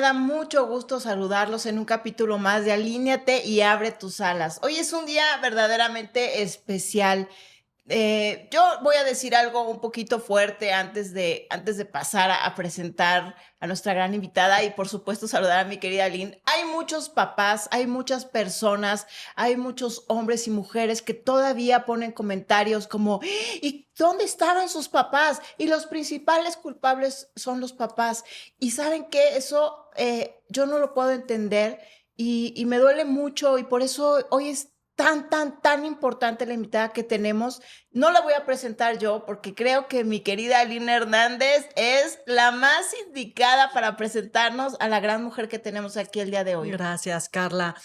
da mucho gusto saludarlos en un capítulo más de Alíñate y abre tus alas. Hoy es un día verdaderamente especial. Yo voy a decir algo un poquito fuerte antes de pasar a presentar a nuestra gran invitada y por supuesto saludar a mi querida Lynn. Hay muchos papás, hay muchas personas, hay muchos hombres y mujeres que todavía ponen comentarios como ¿y dónde estaban sus papás? Y los principales culpables son los papás. Y ¿saben qué? Eso yo no lo puedo entender y me duele mucho y por eso hoy es tan importante la invitada que tenemos. No la voy a presentar yo porque creo que mi querida Lynn Hernández es la más indicada para presentarnos a la gran mujer que tenemos aquí el día de hoy. Gracias, Carla.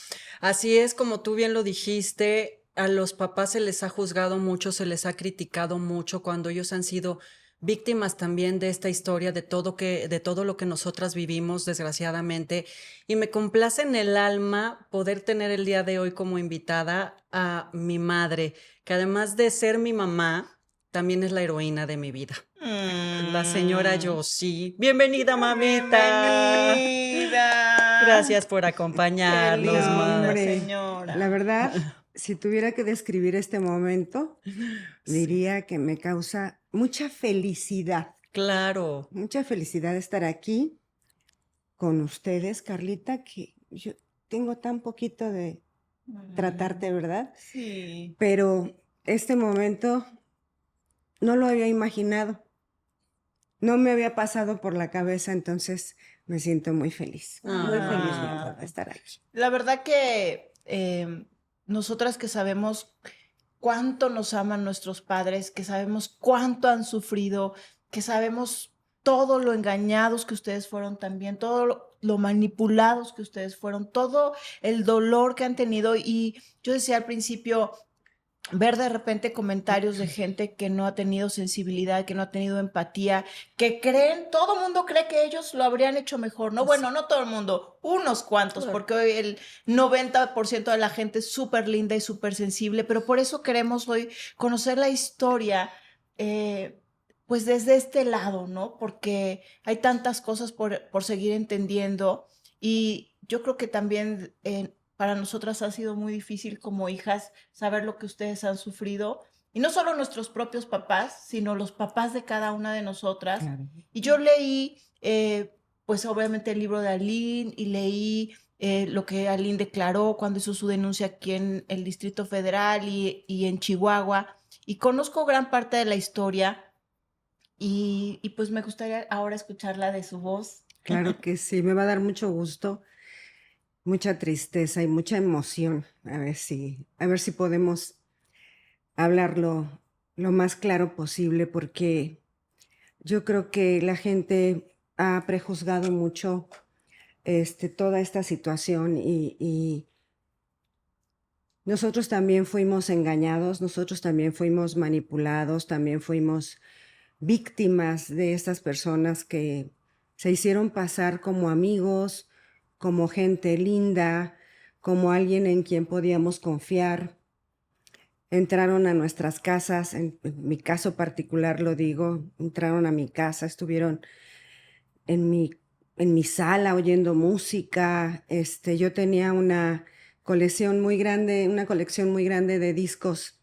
Así es, como tú bien lo dijiste, a los papás se les ha juzgado mucho, se les ha criticado mucho cuando ellos han sido víctimas también de esta historia, de todo lo que nosotras vivimos, desgraciadamente. Y me complace en el alma poder tener el día de hoy como invitada a mi madre, que además de ser mi mamá, también es la heroína de mi vida. La señora Yossi. Bienvenida, mamita. Bienvenida. Gracias por Qué acompañarnos, linda, ma. Hombre, señora. la verdad, si tuviera que describir este momento, Sí, diría que me causa claro. mucha felicidad estar aquí con ustedes, Carlita, que yo tengo tan poquito de tratarte, ¿verdad? Sí. Pero este momento no lo había imaginado, no me había pasado por la cabeza, entonces me siento muy feliz, muy feliz, Ah. ¿verdad?, de estar aquí. La verdad que nosotras que sabemos cuánto nos aman nuestros padres, que sabemos cuánto han sufrido, que sabemos todo lo engañados que ustedes fueron también, todo lo manipulados que ustedes fueron, todo el dolor que han tenido. Y yo decía al principio, ver de repente comentarios de gente que no ha tenido sensibilidad, que no ha tenido empatía, que creen, todo mundo cree que ellos lo habrían hecho mejor, ¿no? Bueno, no todo el mundo, unos cuantos, Claro. porque hoy el 90% de la gente es súper linda y súper sensible, pero por eso queremos hoy conocer la historia, pues desde este lado, ¿no? Porque hay tantas cosas por seguir entendiendo y yo creo que también para nosotras ha sido muy difícil como hijas saber lo que ustedes han sufrido. Y no solo nuestros propios papás, sino los papás de cada una de nosotras. Claro. Y yo leí, pues obviamente el libro de Aline y leí lo que Aline declaró cuando hizo su denuncia aquí en el Distrito Federal y en Chihuahua. Y conozco gran parte de la historia y pues me gustaría ahora escucharla de su voz. Claro que sí, me va a dar mucho gusto, mucha tristeza y mucha emoción. A ver si podemos hablarlo lo más claro posible, porque yo creo que la gente ha prejuzgado mucho toda esta situación y nosotros también fuimos engañados, nosotros también fuimos manipulados, también fuimos víctimas de estas personas que se hicieron pasar como amigos, como gente linda, como alguien en quien podíamos confiar. Entraron a nuestras casas, en mi caso particular lo digo, entraron a mi casa, estuvieron en mi sala oyendo música. Yo tenía una colección muy grande de discos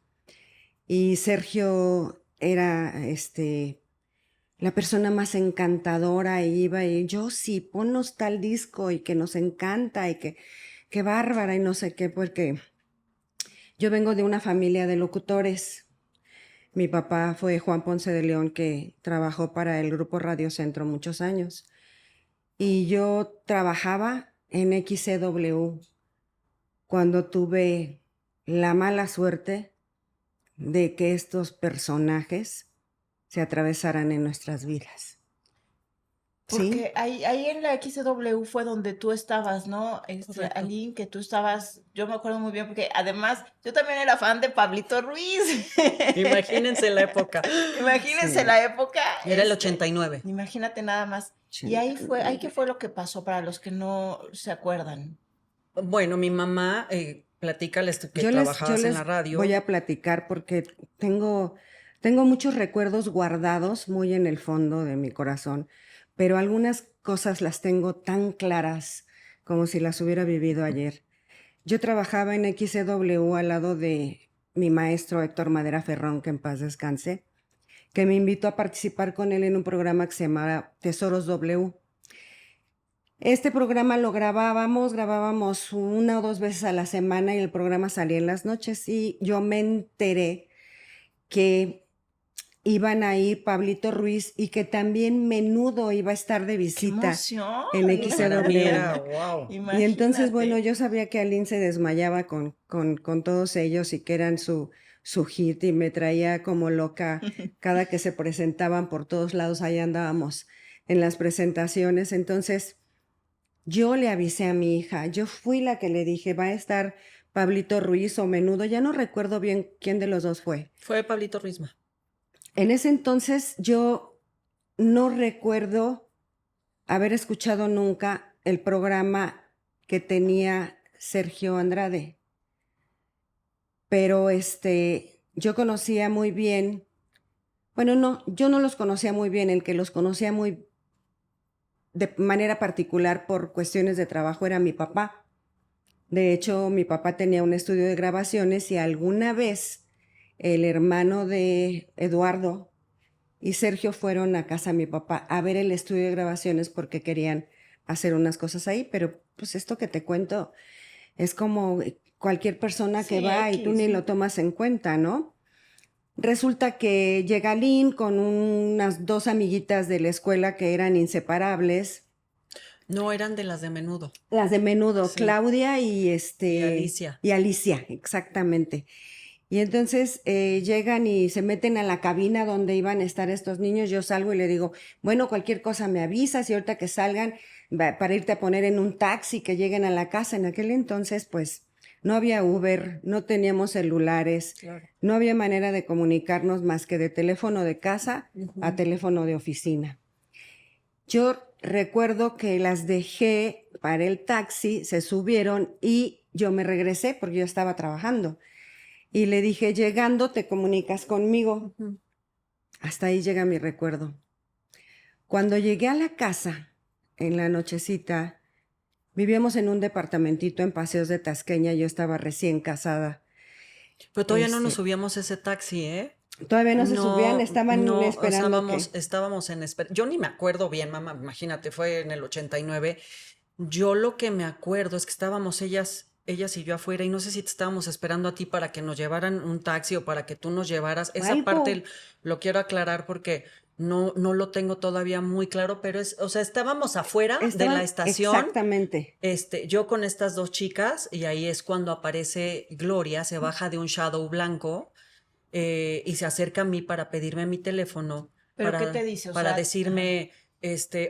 y Sergio era la persona más encantadora, y iba y yo sí, ponnos tal disco y que nos encanta y que bárbara y no sé qué, porque yo vengo de una familia de locutores. Mi papá fue Juan Ponce de León, que trabajó para el Grupo Radio Centro muchos años. Y yo trabajaba en XCW cuando tuve la mala suerte de que estos personajes se atravesaran en nuestras vidas. ¿Sí? Porque ahí en la XW fue donde tú estabas, ¿no? Correcto. Aline, que tú estabas, yo me acuerdo muy bien, porque además yo también era fan de Pablito Ruiz. Imagínense la época. Imagínense Sí. la época. Era el 89. Imagínate nada más. Y ahí qué fue lo que pasó para los que no se acuerdan. Bueno, mi mamá, platícales tú que Yo trabajabas en les la radio. voy a platicar porque tengo muchos recuerdos guardados muy en el fondo de mi corazón, pero algunas cosas las tengo tan claras como si las hubiera vivido ayer. Yo trabajaba en XCW al lado de mi maestro Héctor Madera Ferrón, que en paz descanse, que me invitó a participar con él en un programa que se llamaba Tesoros W. Este programa lo grabábamos 1 o 2 veces a la semana y el programa salía en las noches y yo me enteré que iban a ir Pablito Ruiz y que también Menudo iba a estar de ¡Qué visita emoción! en ¡Qué maravilla! XCW. ¡Wow! Y entonces, bueno, Imagínate. yo sabía que Aline se desmayaba con todos ellos y que eran su hit y me traía como loca cada que se presentaban por todos lados, ahí andábamos en las presentaciones. Entonces, yo le avisé a mi hija, yo fui la que le dije, va a estar Pablito Ruiz o Menudo, ya no recuerdo bien quién de los dos fue. Fue Pablito Ruizma. En ese entonces yo no recuerdo haber escuchado nunca el programa que tenía Sergio Andrade, pero yo conocía muy bien, bueno, no, yo no los conocía muy bien, el que los conocía muy de manera particular por cuestiones de trabajo era mi papá. De hecho, mi papá tenía un estudio de grabaciones y alguna vez el hermano de Eduardo y Sergio fueron a casa de mi papá a ver el estudio de grabaciones porque querían hacer unas cosas ahí, pero pues esto que te cuento es como cualquier persona que Sí, va y tú ni X. lo tomas en cuenta, ¿no? Resulta que llega Lynn con unas 2 amiguitas de la escuela que eran inseparables, No, eran de las de Menudo. las de Menudo, Sí. Claudia y Alicia. y Alicia, exactamente. Y entonces llegan y se meten a la cabina donde iban a estar estos niños. Yo salgo y le digo, bueno, cualquier cosa me avisas y ahorita que salgan para irte a poner en un taxi, que lleguen a la casa. En aquel entonces, pues, no había Uber, no teníamos celulares, Claro. no había manera de comunicarnos más que de teléfono de casa a teléfono de oficina. Yo recuerdo que las dejé para el taxi, se subieron y yo me regresé porque yo estaba trabajando. Y le dije, llegando te comunicas conmigo. Hasta ahí llega mi recuerdo. Cuando llegué a la casa, en la nochecita, vivíamos en un departamentito en Paseos de Tasqueña, yo estaba recién casada. Pero todavía no nos subíamos a ese taxi, ¿eh? Todavía no se subían, estaban No, esperando estábamos en espera. Yo ni me acuerdo bien, mamá, imagínate, fue en el 89. Yo lo que me acuerdo es que estábamos ellas y yo afuera y no sé si te estábamos esperando a ti para que nos llevaran un taxi o para que tú nos llevaras. Esa algo. parte lo quiero aclarar porque no lo tengo todavía muy claro, pero o sea, estábamos afuera de la estación. Exactamente. Yo con estas 2 chicas y ahí es cuando aparece Gloria, se baja de un shadow blanco y se acerca a mí para pedirme mi teléfono. ¿Pero para, qué te dice? O para sea, decirme,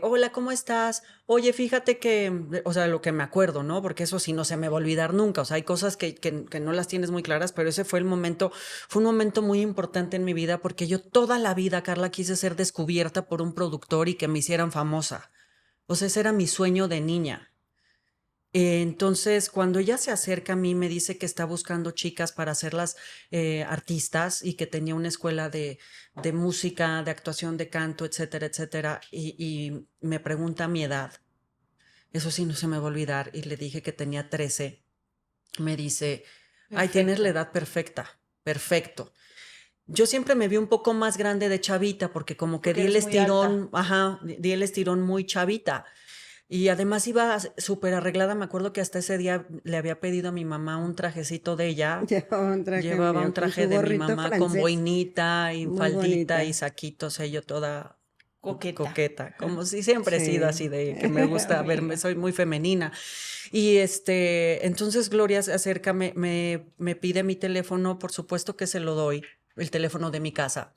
hola, ¿cómo estás? Oye, fíjate que, o sea, lo que me acuerdo, ¿no? Porque eso sí no se me va a olvidar nunca. O sea, hay cosas que no las tienes muy claras, pero ese fue un momento muy importante en mi vida porque yo toda la vida, Carla, quise ser descubierta por un productor y que me hicieran famosa. O sea, ese era mi sueño de niña. Entonces, cuando ella se acerca a mí, me dice que está buscando chicas para hacerlas artistas y que tenía una escuela de música, de actuación, de canto, etcétera, etcétera. Y me pregunta mi edad. Eso sí, no se me va a olvidar. Y le dije que tenía 13. Me dice, ay, tienes la edad perfecta. Perfecto. Yo siempre me vi un poco más grande de chavita porque como que Porque di el eres muy estirón, alta. di el estirón muy chavita. Y además iba súper arreglada. Me acuerdo que hasta ese día le había pedido a mi mamá un trajecito de ella. Llevaba un Con traje su de mi gorrito mamá con francés. boinita y Muy faldita y bonita. saquitos, yo toda Coqueta. como si siempre he sido así Sí. de que me gusta verme, soy muy femenina. Y entonces Gloria se acerca, me pide mi teléfono, por supuesto que se lo doy, el teléfono de mi casa.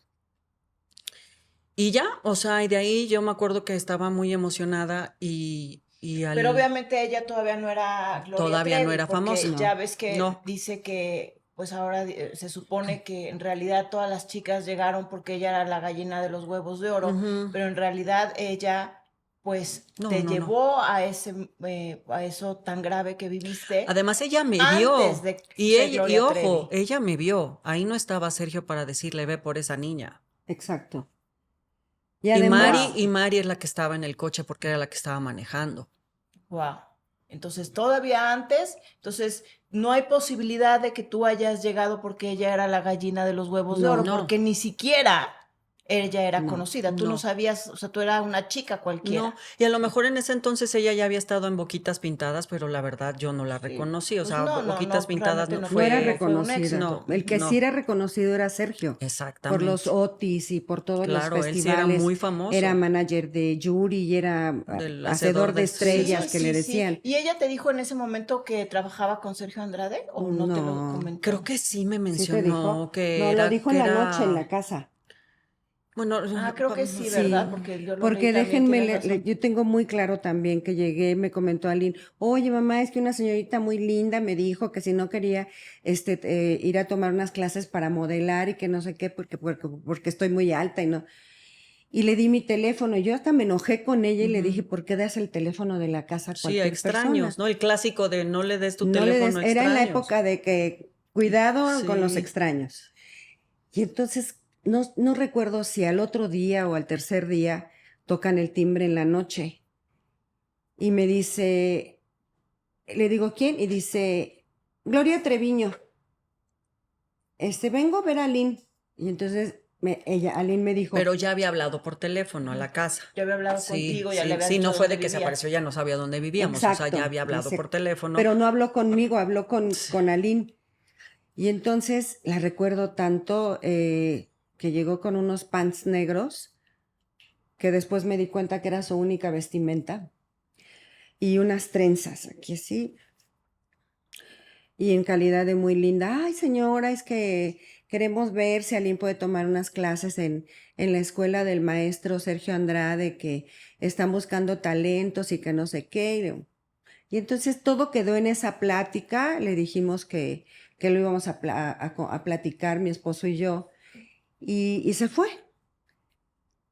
Y ya, o sea, y de ahí yo me acuerdo que estaba muy emocionada Pero obviamente ella todavía no era Gloria todavía no Trevi, era porque famosa. ya ves que No. dice que pues ahora se supone que en realidad todas las chicas llegaron porque ella era la gallina de los huevos de oro, pero en realidad ella pues te No. llevó a a eso tan grave que viviste Además, ella me antes vio. de Y ser ella, y Gloria ojo, Trevi. ella me vio. Ahí no estaba Sergio para decirle, ve por esa niña. Exacto. Y Y además, Mari es la que estaba en el coche porque era la que estaba manejando. Wow. Entonces, todavía antes, entonces, no hay posibilidad de que tú hayas llegado porque ella era la gallina de los huevos de oro, no, No, porque ni siquiera ella era no. conocida. Tú no no. sabías, o sea, tú eras una chica No, cualquiera. y a lo mejor en ese entonces ella ya había estado en Boquitas Pintadas, pero la verdad yo no la Sí. reconocí. O Pues sea, no, Boquitas Pintadas realmente no no No era fue, fue un reconocida. éxito. no, El que Ujú. sí no, era reconocido era Sergio, por los exactamente. Otis y por todos los Claro, él sí era festivales. muy Era famoso, manager de Yuri y era del hacedor hacedor de de estrellas Sí, que le sí, estrellas. sí. decían. ¿Y ella te dijo en ese momento que trabajaba con Sergio Andrade o no te lo No, Creo comentó? que sí me ¿sí te dijo? mencionó No, lo dijo en que la noche en la era, casa. bueno, Ah, creo que sí, ¿verdad? Sí, Porque yo lo leí porque también, déjenme, tienes razón. yo tengo muy claro también que llegué, me comentó Aline, oye mamá, es que una señorita muy linda me dijo que si no quería ir a tomar unas clases para modelar y que no sé qué, porque estoy muy alta y no. Y le di mi teléfono, y yo hasta me enojé con ella y le dije, ujú. ¿por qué das el teléfono de la casa a Sí, a cualquier extraños, persona? ¿no? El clásico de no le des tu No le teléfono des, a era en la extraños. época de que cuidado con los Sí, extraños. Y entonces no recuerdo si al otro día o al tercer día tocan el timbre en la noche y me dice, le digo, ¿quién? Y dice, Gloria Treviño, vengo a ver a Aline. Y entonces Aline me dijo, pero ya había hablado por teléfono a Ujú. la casa. Ya había hablado Sí, contigo, ya le sí, habías sí, no dicho fue dónde de que se vivía. apareció, ya no sabía dónde vivíamos, o sea, ya exacto, había hablado por teléfono. pero no habló conmigo, habló Sí. con Aline. Y entonces la recuerdo tanto que llegó con unos pants negros, que después me di cuenta que era su única vestimenta, y unas trenzas, aquí sí, y en calidad de muy linda. Ay, señora, es que queremos ver si alguien puede tomar unas clases en la escuela del maestro Sergio Andrade, que están buscando talentos y que no sé qué. Y entonces todo quedó en esa plática, le dijimos que lo íbamos a platicar mi esposo y yo, y se fue.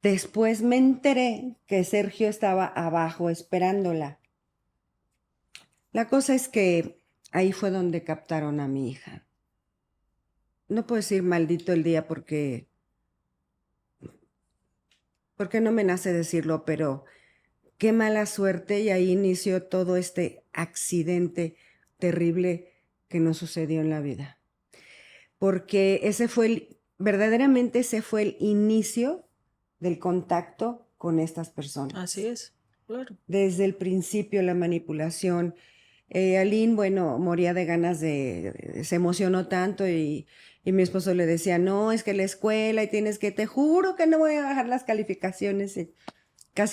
Después me enteré que Sergio estaba abajo esperándola. La cosa es que ahí fue donde captaron a mi hija. No puedo decir maldito el día porque no me nace decirlo, pero qué mala suerte, y ahí inició todo este accidente terrible que nos sucedió en la vida. Porque verdaderamente ese fue el inicio del contacto con estas Así personas. es, claro. Desde el principio la manipulación. Aline, bueno, moría de ganas se emocionó tanto y mi esposo le decía, no, es que la escuela y tienes que, te juro que no voy a bajar las calificaciones. Y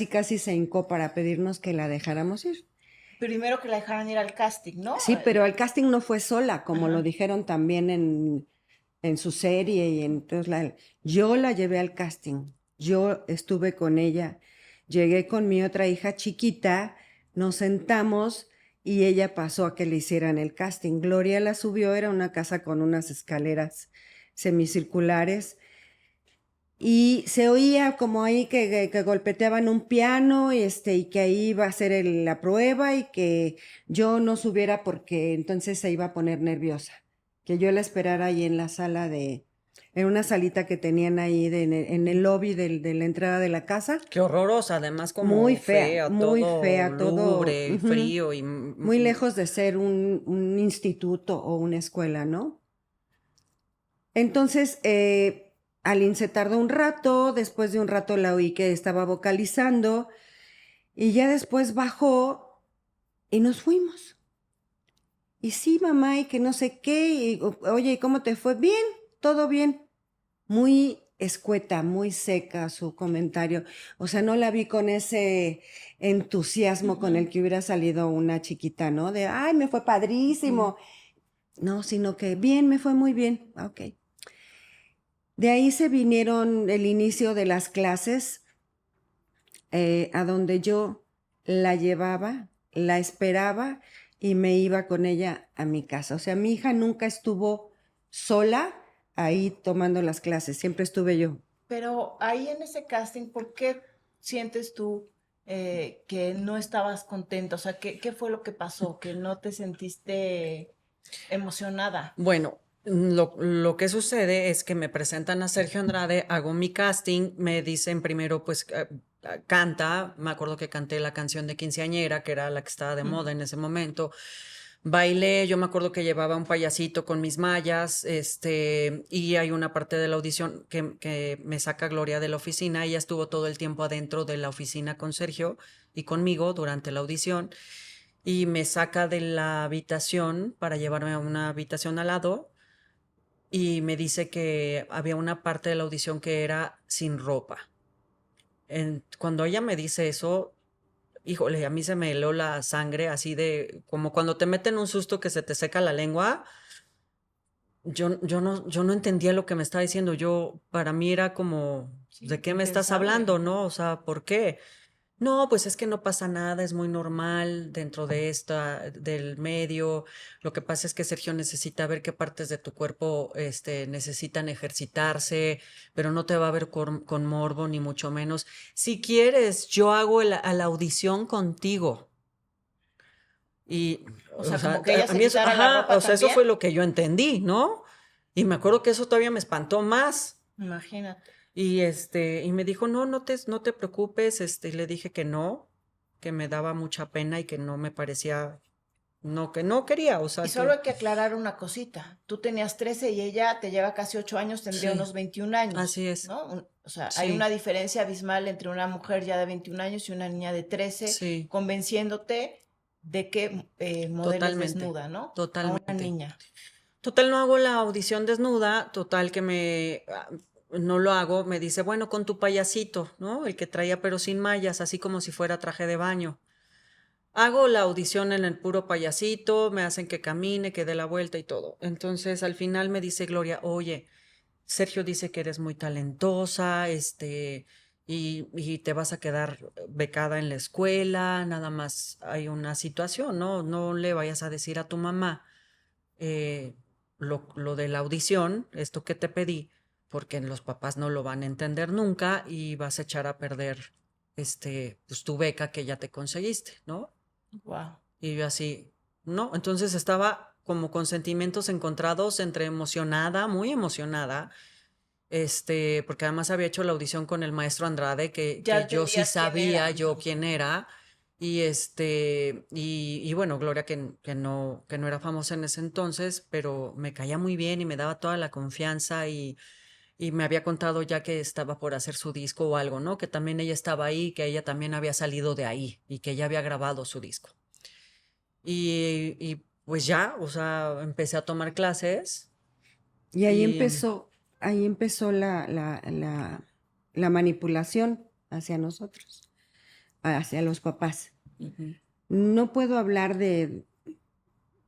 casi se hincó para pedirnos que la dejáramos ir. Primero que la dejaran ir al casting, ¿no? Sí, pero el casting no fue sola, como lo Ajá. dijeron también en su serie y entonces yo la llevé al casting, yo estuve con ella, llegué con mi otra hija chiquita, nos sentamos y ella pasó a que le hicieran el casting. Gloria la subió, era una casa con unas escaleras semicirculares y se oía como ahí que golpeteaban un piano y que ahí iba a hacer la prueba y que yo no subiera porque entonces se iba a poner nerviosa. Que yo la esperara ahí en la sala en una salita que tenían ahí en el lobby de la entrada de la casa. Qué horrorosa, además como fea, Muy todo fea, todo lúgubre y frío y muy lejos de ser un instituto o una escuela, ¿no? Entonces, Aline se tardó un rato, después de un rato la oí que estaba vocalizando y ya después bajó y nos fuimos. Y sí, mamá, y que no sé qué, oye, ¿y cómo te fue? Bien, todo bien. Muy escueta, muy seca su comentario. O sea, no la vi con ese entusiasmo con el que hubiera salido una chiquita, ¿no? De, ay, me fue padrísimo. No, sino que bien, me fue muy bien. Ok. De ahí se vinieron el inicio de las clases, a donde yo la llevaba, la esperaba y me iba con ella a mi casa. O sea, mi hija nunca estuvo sola ahí tomando las clases, siempre estuve yo. Pero ahí en ese casting, ¿por qué sientes tú que no estabas contenta? O sea, ¿qué fue lo que pasó? Que no te sentiste emocionada. bueno, Lo que sucede es que me presentan a Sergio Andrade, hago mi casting, me dicen primero, pues canta, me acuerdo que canté la canción de Quinceañera, que era la que estaba de moda en ese momento. Bailé, yo me acuerdo que llevaba un payasito con mis mallas, y hay una parte de la audición que me saca Gloria de la oficina. Ella estuvo todo el tiempo adentro de la oficina con Sergio y conmigo durante la audición, y me saca de la habitación para llevarme a una habitación al lado, y me dice que había una parte de la audición que era sin ropa. Cuando ella me dice eso, híjole, a mí se me heló la sangre así de como cuando te meten un susto que se te seca la lengua. Yo no entendía lo que me estaba diciendo. Para mí era como, Sí, ¿de qué me estás impensable. hablando? ¿No? O sea, ¿por qué? No, pues es que no pasa nada, es muy normal dentro del medio. Lo que pasa es que Sergio necesita ver qué partes de tu cuerpo, necesitan ejercitarse, pero no te va a ver con morbo, ni mucho menos. Si quieres, yo hago a la audición contigo. Y, O o sea, sea, como que ella a se mí eso, quitara la ajá, ropa o sea, eso también. fue lo que yo entendí, ¿no? Y me acuerdo que eso todavía me espantó más. Imagínate. Y me dijo, no, no te preocupes, y le dije que no, que me daba mucha pena y que no me parecía, no, que no quería, o Y sea, solo que hay que aclarar una cosita. Tú tenías 13 y ella te lleva casi 8 años, tendría sí, unos 21 así años, es, ¿no? O sea, hay una sí, diferencia abismal entre una mujer ya de 21 años y una niña de 13, sí, convenciéndote de que modeles totalmente, desnuda, ¿no? A una totalmente. niña. Total, no hago la audición desnuda, total que no lo hago, me dice, bueno, con tu payasito, ¿no? El que traía pero sin mallas, así como si fuera traje de baño. Hago la audición en el puro payasito, me hacen que camine, que dé la vuelta y todo. Entonces, al final me dice Gloria, oye, Sergio dice que eres muy talentosa, y te vas a quedar becada en la escuela, nada más hay una situación, ¿no? No le vayas a decir a tu mamá eh, lo de la audición, esto que te pedí, porque los papás no lo van a entender nunca y vas a echar a perder, pues tu beca que ya te conseguiste, ¿no? Wow. Y yo así, no, entonces estaba como con sentimientos encontrados entre emocionada, muy emocionada, porque además había hecho la audición con el maestro Andrade, Ya que yo sí entendías quién sabía era. yo quién era, y bueno, Gloria que no era famosa en ese entonces, pero me caía muy bien y me daba toda la confianza, y me había contado ya que estaba por hacer su disco o algo, ¿no? Que también ella estaba ahí, que ella también había salido de ahí y que ella había grabado su disco. Y pues ya, o sea, empecé a tomar clases Y y... ahí empezó la manipulación hacia nosotros, hacia los papás. Ujú, No puedo hablar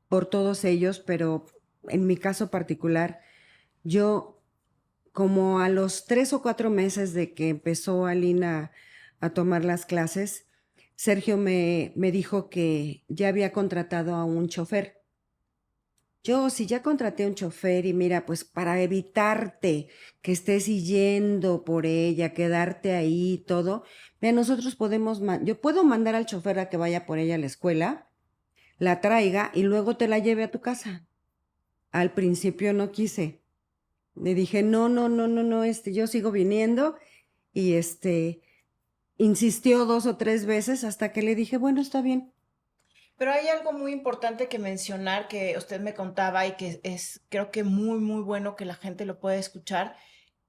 por todos ellos, pero en mi caso particular, yo como a los 3 o 4 meses de que empezó Alina a tomar las clases, Sergio me dijo que ya había contratado a un chofer. Yo, si ya contraté un chofer y mira, pues para evitarte que estés yendo por ella, quedarte ahí y todo, mira, nosotros yo puedo mandar al chofer a que vaya por ella a la escuela, la traiga y luego te la lleve a tu casa. Al principio no quise. Le dije, no, no, no, no, no, yo sigo viniendo y insistió 2 o 3 veces hasta que le dije, bueno, está bien. Pero hay algo muy importante que mencionar que usted me contaba y que es, creo que muy, muy bueno que la gente lo pueda escuchar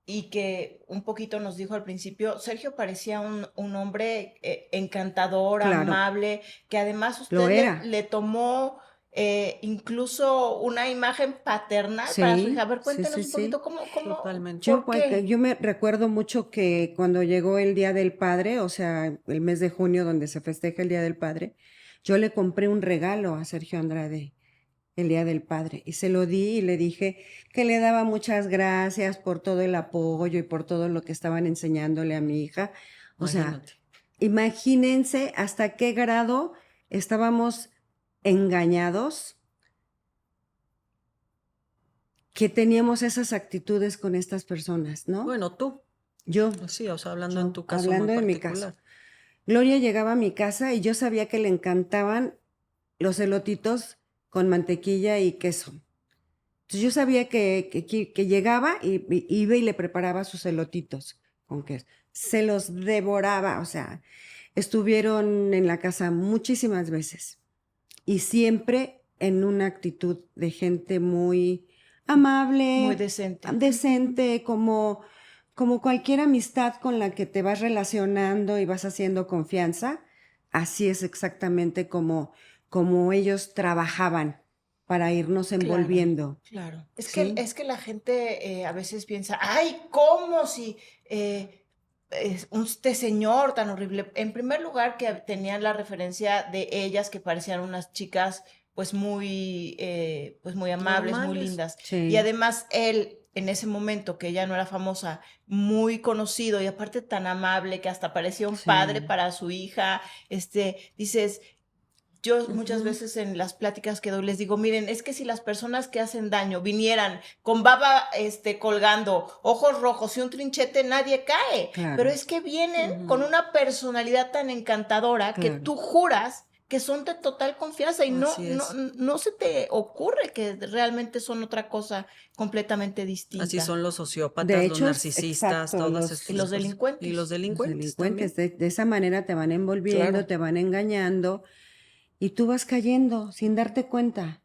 y que un poquito nos dijo al principio, Sergio parecía un hombre encantador, Claro, amable, que además lo usted era. le tomó incluso una imagen paternal para su hija. A Sí, ver, sí, sí, cuéntenos un poquito sí. totalmente. Yo, por qué. yo me recuerdo mucho que cuando llegó el Día del Padre, o sea, el mes de junio donde se festeja el Día del Padre, yo le compré un regalo a Sergio Andrade el Día del Padre y se lo di y le dije que le daba muchas gracias por todo el apoyo y por todo lo que estaban enseñándole a mi hija. O sea, Imagínate. imagínense hasta qué grado estábamos engañados que teníamos esas actitudes con estas personas, ¿no? Bueno, tú, Yo, sí, o sea, hablando en yo, tu caso muy hablando de mi caso. particular. Gloria llegaba a mi casa y yo sabía que le encantaban los elotitos con mantequilla y queso. Entonces yo sabía que llegaba y iba y le preparaba sus elotitos con queso. Se los devoraba, o sea, estuvieron en la casa muchísimas veces y siempre en una actitud de gente muy amable, Muy decente. decente, como cualquier amistad con la que te vas relacionando y vas haciendo confianza. Así es exactamente como ellos trabajaban para irnos envolviendo. Claro. ¿Sí? Es que la gente a veces piensa, ay, ¿cómo si es este señor tan horrible? En primer lugar, que tenían la referencia de ellas que parecían unas chicas pues muy amables, muy Normales. lindas. Y Sí, además él, en ese momento que ella no era famosa, muy conocido y aparte tan amable que hasta parecía un padre sí. para su hija, dices, yo muchas Ujú. veces en las pláticas que doy les digo, miren, es que si las personas que hacen daño vinieran con baba colgando, ojos rojos y un trinchete, nadie cae. Pero Claro, es que vienen con Ujú. una personalidad tan encantadora que claro. tú juras que son de total confianza y Así es. no se te ocurre que realmente son otra cosa completamente Así distinta. son los De sociópatas, los hecho, es narcisistas, exacto, todas Y estas los cosas. Y los delincuentes. los delincuentes delincuentes también. de esa manera te van envolviendo, Claro. te van engañando y tú vas cayendo sin darte cuenta.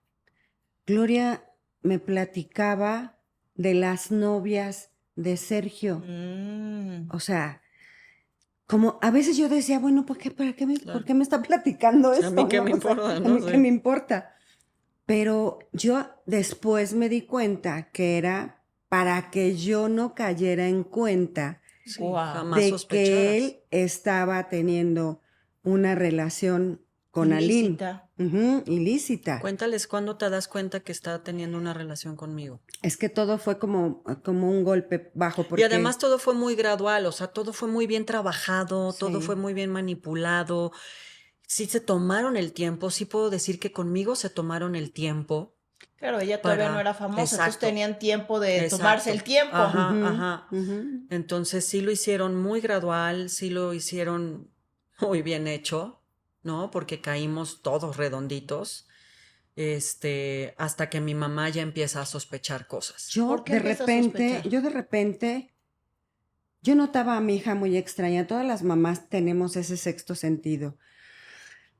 Gloria me platicaba de las novias de Sergio. Mm, O sea, como a veces yo decía, bueno, ¿por Claro. qué me está platicando A mí esto, qué no? me O sea, importa, a ¿no? mí qué Sí. me importa. Pero yo después me di cuenta que era para que yo no cayera en cuenta Sí, wow. jamás de que sospecharas. él estaba teniendo una relación con Aline, Ilícita. ilícita. Cuéntales cuándo te das cuenta que está teniendo una relación conmigo. Es que todo fue como un golpe bajo, Y además porque todo fue muy gradual, o sea, todo fue muy bien trabajado, todo fue sí, muy bien manipulado. Sí se tomaron el tiempo, sí puedo decir que conmigo se tomaron el tiempo Claro, ella todavía no para... era famosa, entonces Exacto, tenían tiempo de tomarse el exacto. tiempo. Ajá, ujú, ajá. ujú, Entonces sí lo hicieron muy gradual, sí lo hicieron muy bien hecho, ¿no? Porque caímos todos redonditos, hasta que mi mamá ya empieza a sospechar cosas. ¿Por qué empieza a sospechar? yo de repente, yo notaba a mi hija muy extraña. Todas las mamás tenemos ese sexto sentido,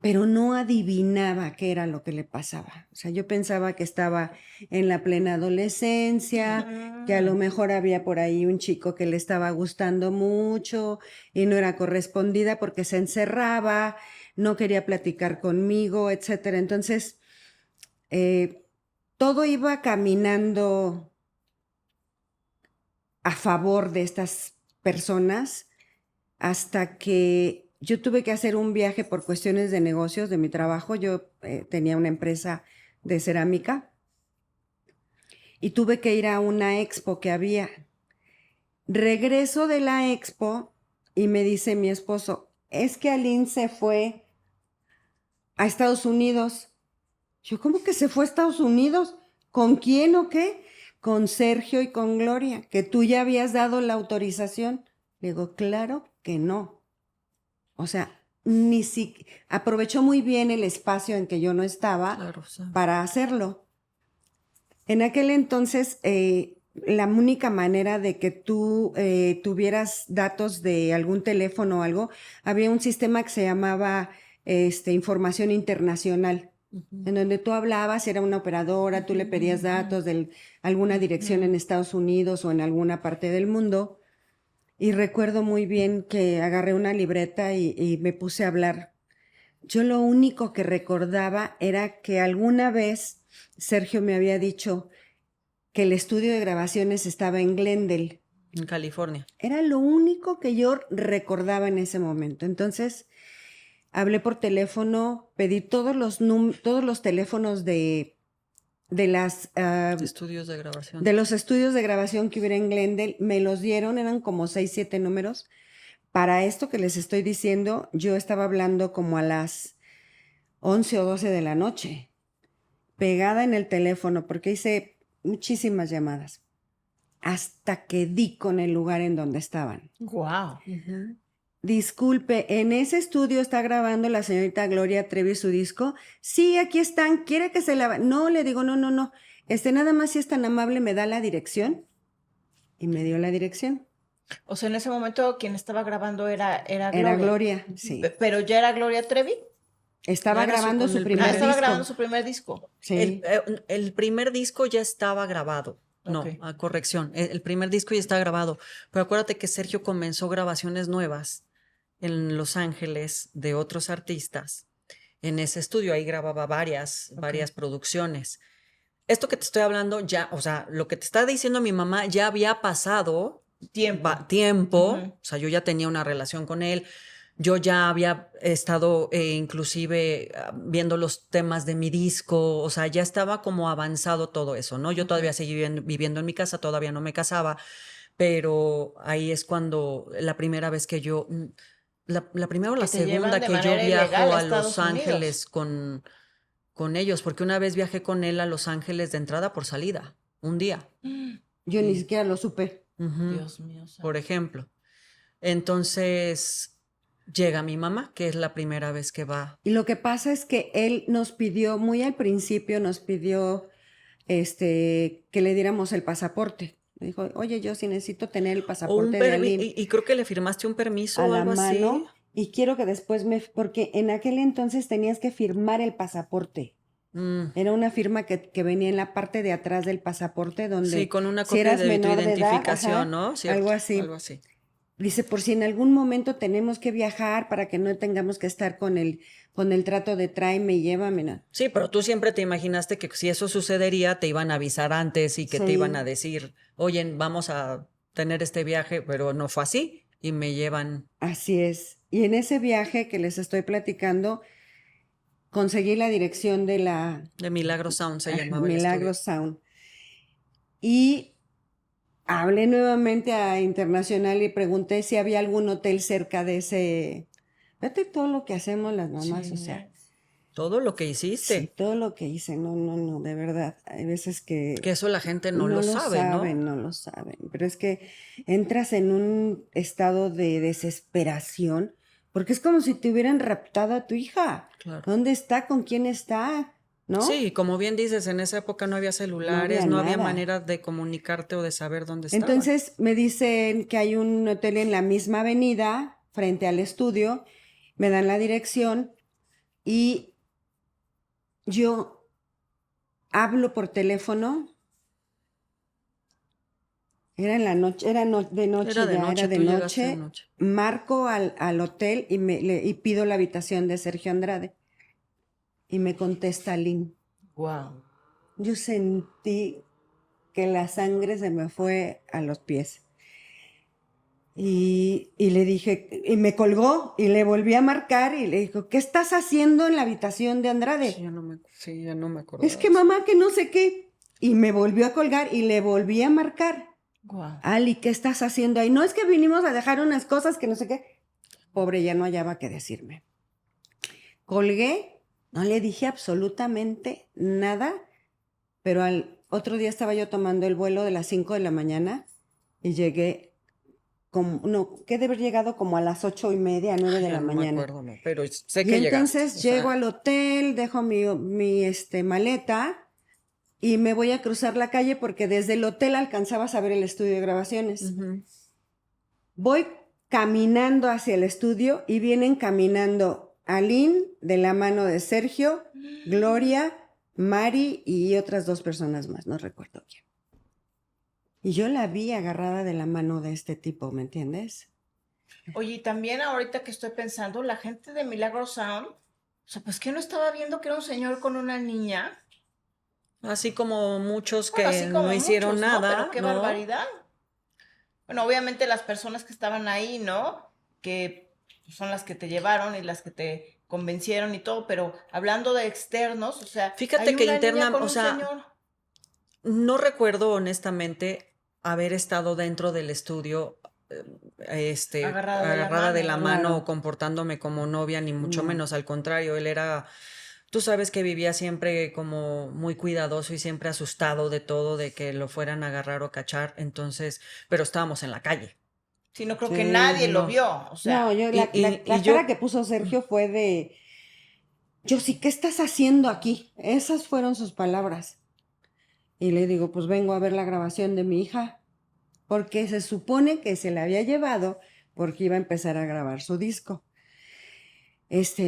pero no adivinaba qué era lo que le pasaba. O sea, yo pensaba que estaba en la plena adolescencia, que a lo Mm, mejor había por ahí un chico que le estaba gustando mucho y no era correspondida porque se encerraba, no quería platicar conmigo, etcétera. Entonces, eh, todo iba caminando a favor de estas personas hasta que yo tuve que hacer un viaje por cuestiones de negocios de mi trabajo. Yo tenía una empresa de cerámica y tuve que ir a una expo que había. Regreso de la expo y me dice mi esposo, es que Aline se fue a Estados Unidos. Yo, ¿cómo que se fue a Estados Unidos? ¿Con quién o qué? Con Sergio y con Gloria, que tú ya habías dado la autorización. Le digo, claro que no. O sea, ni si aprovechó muy bien el espacio en que yo no estaba Claro, sí. para hacerlo. En aquel entonces, la única manera de que tú tuvieras datos de algún teléfono o algo, había un sistema que se llamaba información internacional, Ujú, en donde tú hablabas, era una operadora, tú le pedías datos de alguna dirección en Estados Unidos o en alguna parte del mundo. Y recuerdo muy bien que agarré una libreta y me puse a hablar. Yo lo único que recordaba era que alguna vez Sergio me había dicho que el estudio de grabaciones estaba en Glendale. en California. Era lo único que yo recordaba en ese momento. Entonces, hablé por teléfono, pedí todos los teléfonos de las Estudios de grabación. de los estudios de grabación que hubiera en Glendale, me los dieron, eran como 6, 7 números. Para esto que les estoy diciendo, yo estaba hablando como a las 11 o 12 de la noche, pegada en el teléfono, porque hice muchísimas llamadas, hasta que di con el lugar en donde estaban. wow. Ujú. disculpe, ¿en ese estudio está grabando la señorita Gloria Trevi su disco? Sí, aquí están, ¿quiere que se la...? No, le digo, no. Nada más si es tan amable me da la dirección. Y me dio la dirección. O sea, en ese momento quien estaba grabando era Era Gloria. Gloria, sí. Pero ya era Gloria Trevi. Estaba Era grabando su el primer Estaba disco. grabando su primer disco. Sí. El primer disco ya estaba grabado. No, Ok. corrección. El primer disco ya está grabado. Pero acuérdate que Sergio comenzó grabaciones nuevas en Los Ángeles de otros artistas. En ese estudio ahí grababa varias producciones. Esto que te estoy hablando ya, o sea, lo que te está diciendo mi mamá ya había pasado tiempo. Ujú. O sea, yo ya tenía una relación con él. Yo ya había estado inclusive viendo los temas de mi disco, o sea, ya estaba como avanzado todo eso, ¿no? Yo todavía seguí viviendo en mi casa, todavía no me casaba, pero ahí es cuando la primera vez que yo, la primera o la Que te llevan segunda de que yo manera ilegal viajo a a Los Estados Unidos. Ángeles con ellos, porque una vez viajé con él a Los Ángeles de entrada por salida, un día. Yo ni siquiera lo supe. Ujú, Dios mío. santo. por ejemplo. Entonces llega mi mamá, que es la primera vez que va. Y lo que pasa es que él nos pidió, muy al principio nos pidió que le diéramos el pasaporte. Me dijo, oye, yo sí necesito tener el O un pasaporte de Aline y creo que le firmaste un permiso a o la algo mano así. y quiero que después porque en aquel entonces tenías que firmar el pasaporte. Mm, Era una firma que venía en la parte de atrás del pasaporte donde sí, con una si copia eras de tu menor de edad, identificación, ajá, ¿no? Cierto, algo así. algo así. Dice, por si en algún momento tenemos que viajar para que no tengamos que estar con el trato de tráeme y llévame. No. Sí, pero tú siempre te imaginaste que si eso sucedería, te iban a avisar antes y que te iban a Sí, decir, oye, vamos a tener este viaje, pero no fue así y me llevan así es. Y en ese viaje que les estoy platicando, conseguí la dirección de la de Milagro Sound, se llamaba el Milagro estudio. Sound. Y hablé nuevamente a Internacional y pregunté si había algún hotel cerca de ese. Fíjate todo lo que hacemos las mamás, Sí, o sea, Todo lo que sí, hiciste, todo lo que hice, no, de verdad. Hay veces que que eso la gente no no lo lo sabe, ¿no? saben, no lo saben, pero es que entras en un estado de desesperación, porque es como si te hubieran raptado a tu hija. Claro. ¿Dónde está? ¿Con quién está? ¿No? Sí, como bien dices, en esa época no había celulares, había no había nada. manera de comunicarte o de saber dónde estaban. Entonces me dicen que hay un hotel en la misma avenida, frente al estudio, me dan la dirección y yo hablo por teléfono. Era en la noche, de noche Era de ya, noche, era de tú llegaste de noche. noche. Marco al hotel y pido la habitación de Sergio Andrade. Y me contesta Lynn. Wow. Yo sentí que la sangre se me fue a los pies. Y le dije, y me colgó y le volví a marcar y le dijo, ¿qué estás haciendo en la habitación de Andrade? Sí, ya no me acuerdo. Es que mamá, que no sé qué. Y me volvió a colgar y le volví a marcar. Wow. Ali, ¿qué estás haciendo ahí? No, es que vinimos a dejar unas cosas que no sé qué. Pobre, ya no hallaba qué decirme. Colgué, no le dije absolutamente nada, pero al otro día estaba yo tomando el vuelo de las 5 de la mañana y llegué que de haber llegado como a las 8:30, 9 de Ya la no me mañana. acuerdo, no, pero sé Y que llegaste. entonces O sea, llego al hotel, dejo mi maleta y me voy a cruzar la calle porque desde el hotel alcanzaba a ver el estudio de grabaciones. ujú. Voy caminando hacia el estudio y vienen caminando Aline de la mano de Sergio, Gloria, Mari y otras 2 personas más, no recuerdo quién. Y yo la vi agarrada de la mano de este tipo, ¿me entiendes? Oye, y también ahorita que estoy pensando, la gente de Milagro Sound, o sea, pues que no estaba viendo que era un señor con una niña. Así como muchos Bueno, que así como no hicieron muchos, ¿no? nada, Pero qué ¿no? barbaridad. Bueno, obviamente las personas que estaban ahí, ¿no? Que son las que te llevaron y las que te convencieron y todo, pero hablando de externos, o sea, Fíjate hay que una niña interna, con o un sea, señor. no recuerdo honestamente haber estado dentro del estudio, Agarrada de la agarrada de mano, la ¿verdad? mano Claro. o comportándome como novia, ni mucho No. menos. Al contrario, él era, tú sabes que vivía siempre como muy cuidadoso y siempre asustado de todo, de que lo fueran a agarrar o cachar. Entonces, pero estábamos en la calle. Sí, no creo Sí, que nadie lo no. vio, o sea. No, yo, Y, la y, y cara yo, que puso Sergio fue de, yo sí, ¿qué estás haciendo aquí? Esas fueron sus palabras. Y le digo, pues vengo a ver la grabación de mi hija, porque se supone que se la había llevado porque iba a empezar a grabar su disco.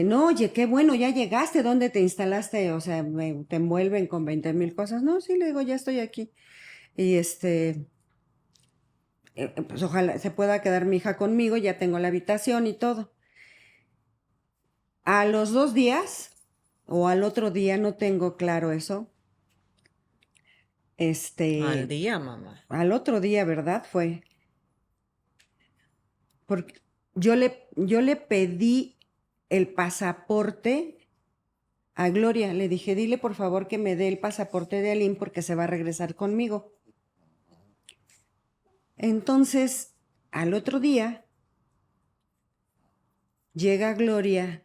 No, oye, qué bueno, ya llegaste, ¿dónde te instalaste? O sea, te envuelven con 20,000 cosas. No, sí, le digo, ya estoy aquí. Y pues ojalá se pueda quedar mi hija conmigo, ya tengo la habitación y todo. A los 2 días, o al otro día, no tengo claro eso, al día, mamá. al otro día, ¿verdad? Fue, porque yo le pedí el pasaporte a Gloria, le dije, dile por favor que me dé el pasaporte de Aline porque se va a regresar conmigo. Entonces, al otro día, llega Gloria,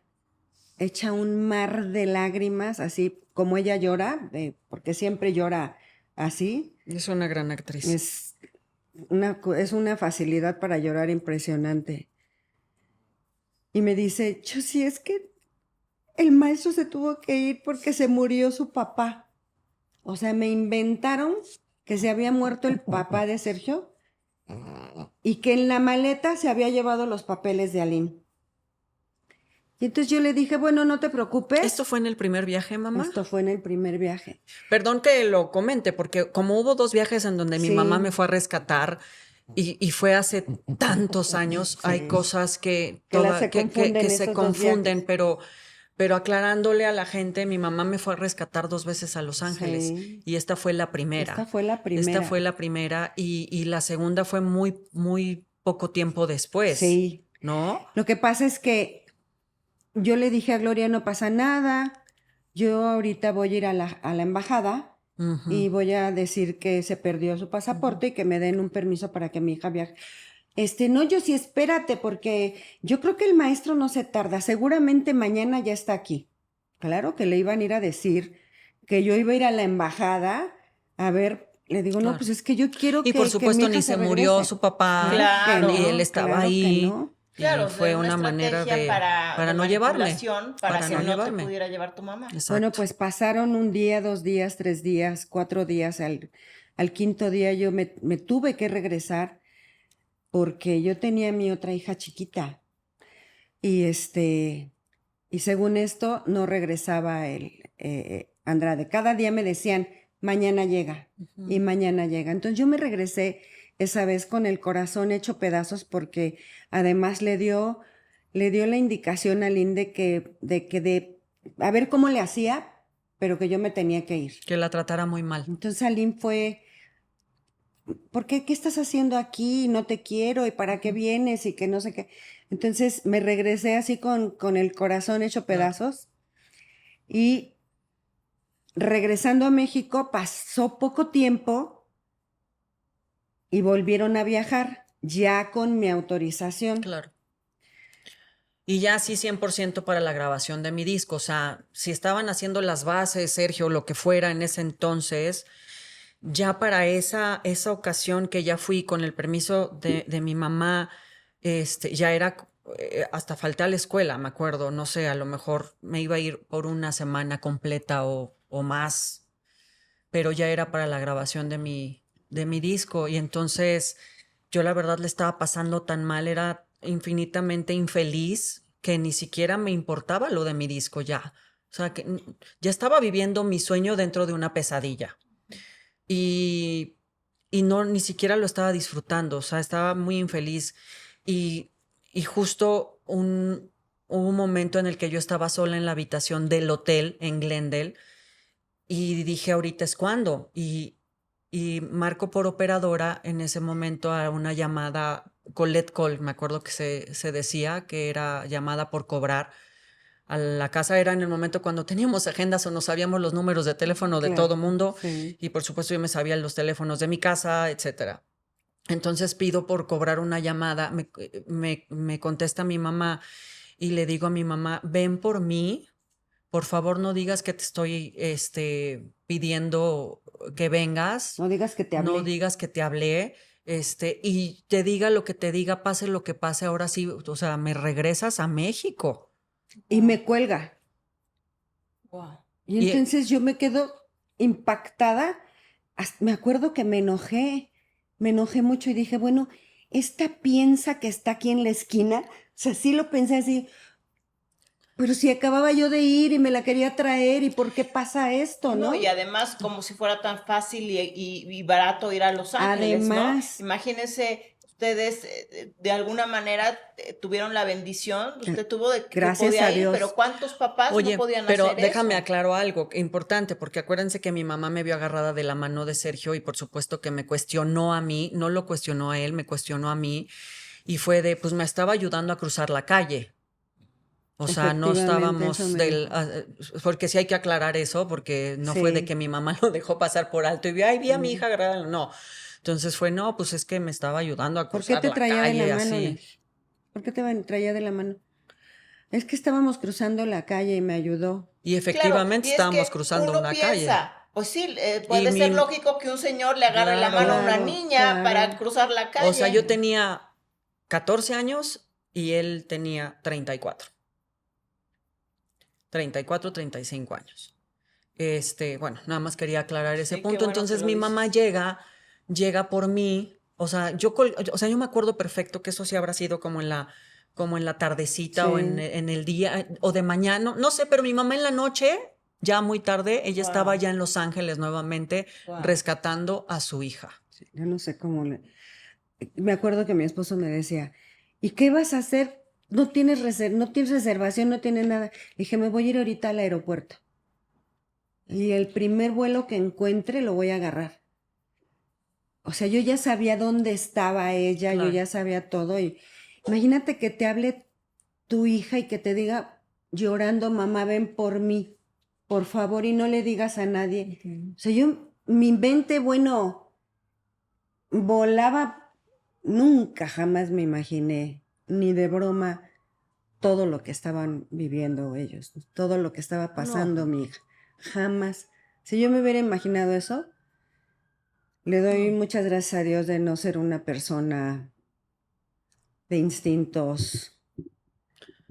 echa un mar de lágrimas, así como ella llora, porque siempre llora así, Es una gran actriz. es es una facilidad para llorar impresionante. Y me dice, sí, es que el maestro se tuvo que ir porque se murió su papá. O sea, me inventaron que se había muerto el papá de Sergio y que en la maleta se había llevado los papeles de Aline. Y entonces yo le dije, bueno, no te preocupes. ¿Esto fue en el primer viaje, mamá? Esto fue en el primer viaje. Perdón que lo comente, porque como hubo 2 viajes en donde mi Sí. mamá me fue a rescatar y fue hace tantos años, hay Sí. cosas que, Que se confunden que se esos 2 confunden, viajes. pero aclarándole a la gente, mi mamá me fue a rescatar 2 veces a Los Ángeles Sí. y esta fue la primera. Esta fue la primera. Esta fue la primera y la segunda fue muy, muy poco tiempo después. Sí. ¿No? Lo que pasa es que yo le dije a Gloria, no pasa nada, yo ahorita voy a ir a la embajada y voy a decir que se perdió su pasaporte y que me den un permiso para que mi hija viaje. No, yo sí, espérate, porque yo creo que el maestro no se tarda, seguramente mañana ya está aquí. Claro que le iban a ir a decir que yo iba a ir a la embajada a ver, le digo, no, Claro. pues es que yo quiero Y que por mi supuesto hija ni se murió regrese. su papá Claro. y él estaba claro que ahí. no. Claro, Y fue una manera estrategia para de no llevarme. manipulación para Para que no no te llevarme. pudiera llevar tu mamá. Exacto. Bueno, pues pasaron 1 día, 2 días, 3 días, 4 días. Al quinto día yo me tuve que regresar porque yo tenía a mi otra hija chiquita. Y y según esto no regresaba Andrade. Cada día me decían, mañana llega y mañana llega. Entonces yo me regresé esa vez con el corazón hecho pedazos porque además le dio la indicación a Lynn de a ver cómo le hacía, pero que yo me tenía que ir. Que la tratara muy mal. Entonces Aline fue, ¿por qué? ¿Qué estás haciendo aquí? No te quiero, ¿y para qué vienes? Y que no sé qué. Entonces me regresé así con el corazón hecho pedazos. Y regresando a México pasó poco tiempo y volvieron a viajar, ya con mi autorización. Claro. Y ya sí 100% para la grabación de mi disco. O sea, si estaban haciendo las bases, Sergio, lo que fuera en ese entonces, ya para esa ocasión que ya fui con el permiso de mi mamá, ya era, hasta falté a la escuela, me acuerdo, no sé, a lo mejor me iba a ir por una semana completa o más, pero ya era para la grabación de mi disco. Y entonces yo la verdad le estaba pasando tan mal, era infinitamente infeliz que ni siquiera me importaba lo de mi disco ya. O sea, que ya estaba viviendo mi sueño dentro de una pesadilla. Y, y no, ni siquiera lo estaba disfrutando, o sea, estaba muy infeliz. Y, y justo hubo un momento en el que yo estaba sola en la habitación del hotel en Glendale y dije, ahorita es cuando. Y marco por operadora en ese momento a una llamada collect call, me acuerdo que se decía que era llamada por cobrar. A la casa era en el momento cuando teníamos agendas o no sabíamos los números de teléfono de Claro, todo mundo. sí. Y por supuesto yo me sabía los teléfonos de mi casa, etcétera. Entonces pido por cobrar una llamada, me contesta mi mamá y le digo a mi mamá, ven por mí, por favor no digas que te estoy pidiendo que vengas, No digas que te hablé. no digas que te hablé, y te diga lo que te diga, pase lo que pase, ahora sí, o sea, me regresas a México. Y me cuelga. Wow. Y Y entonces yo me quedo impactada. Me acuerdo que me enojé mucho y dije, bueno, esta piensa que está aquí en la esquina. O sea, sí lo pensé así, pero si acababa yo de ir y me la quería traer, ¿y por qué pasa esto, No, no? y además como si fuera tan fácil y barato ir a Los Ángeles, ¿no? Además, Imagínense, ustedes de alguna manera tuvieron la bendición, usted tuvo de que gracias podía a ir, pero Dios. ¿cuántos papás no oye, podían pero hacer déjame eso? aclaro algo importante, porque acuérdense que mi mamá me vio agarrada de la mano de Sergio y por supuesto que me cuestionó a mí, no lo cuestionó a él, me cuestionó a mí y fue de, pues me estaba ayudando a cruzar la calle. O sea, no Efectivamente, eso estábamos me del, dijo. porque sí hay que aclarar eso, porque no fue de que Sí. mi mamá lo dejó pasar por alto y vi, ay, vi a mi Mm. hija agarrada, no. Entonces fue, no, pues es que me estaba ayudando a ¿Por qué cruzar te la traía de la calle, mano? Le así. dije. ¿Por qué traía de la mano? Es que estábamos cruzando la calle y me ayudó. Y Claro, efectivamente y es estábamos que cruzando uno una calle. piensa, pues sí, Y puede ser mi, lógico que un señor le agarre la mano a claro, una Claro, niña para claro. cruzar la o sea, yo calle. tenía 14 años y él tenía 34, 35 años. Bueno, nada más quería aclarar ese Sí, qué punto. bueno que Entonces lo mi mamá dices. llega por mí. O sea, o sea, yo me acuerdo perfecto que eso sí habrá sido como en la tardecita o Sí. en el día o de mañana, no sé, pero mi mamá en la noche, ya muy tarde, ella estaba Wow, ya en Los Ángeles nuevamente wow. rescatando a su hija. Sí, yo no sé cómo le... Me acuerdo que mi esposo me decía, ¿y qué vas a hacer? No tienes reservación, no tienes nada. Le dije, me voy a ir ahorita al aeropuerto. Y el primer vuelo que encuentre lo voy a agarrar. O sea, yo ya sabía dónde estaba ella, yo Claro. ya sabía todo. Y imagínate que te hable tu hija y que te diga llorando, mamá, ven por mí, por favor, y no le digas a nadie. O sea, mi mente, bueno, volaba, nunca jamás me imaginé, ni de broma, todo lo que estaban viviendo ellos, todo lo que estaba No, pasando mi hija. Jamás. Si yo me hubiera imaginado eso, le doy no, muchas gracias a Dios de no ser una persona de instintos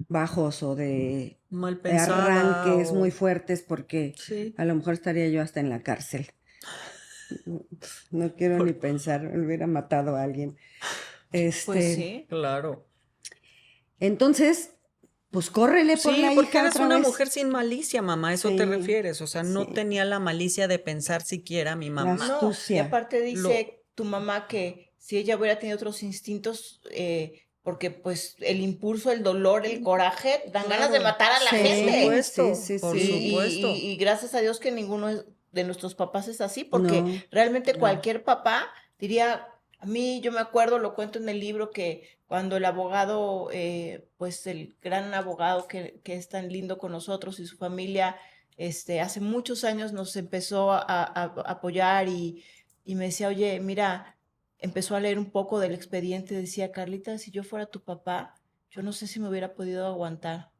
bajos o de mal pensada arranques muy o fuertes, porque sí. a lo mejor estaría yo hasta en la cárcel. No quiero ni por- pensar, hubiera matado a alguien. Pues Este, sí. claro. entonces, pues córrele por Sí, la porque hija eres otra una vez. mujer sin malicia, mamá, ¿a eso te Sí, refieres? O sea, no sí, tenía la malicia de pensar siquiera mi la mamá. No, y astucia. aparte Lo, dice tu mamá que si ella hubiera tenido otros instintos, porque pues el impulso, el dolor, el coraje, dan ganas de claro, matar a la por Sí, gente. sí, supuesto, sí, por sí. supuesto. Y gracias a Dios que ninguno de nuestros papás es así, porque No, realmente No, cualquier papá diría, a mí yo me acuerdo, lo cuento en el libro, que cuando el abogado, pues el gran abogado que es tan lindo con nosotros y su familia, hace muchos años nos empezó a apoyar y me decía, oye, mira, empezó a leer un poco del expediente, decía, Carlita, si yo fuera tu papá, yo no sé si me hubiera podido aguantar,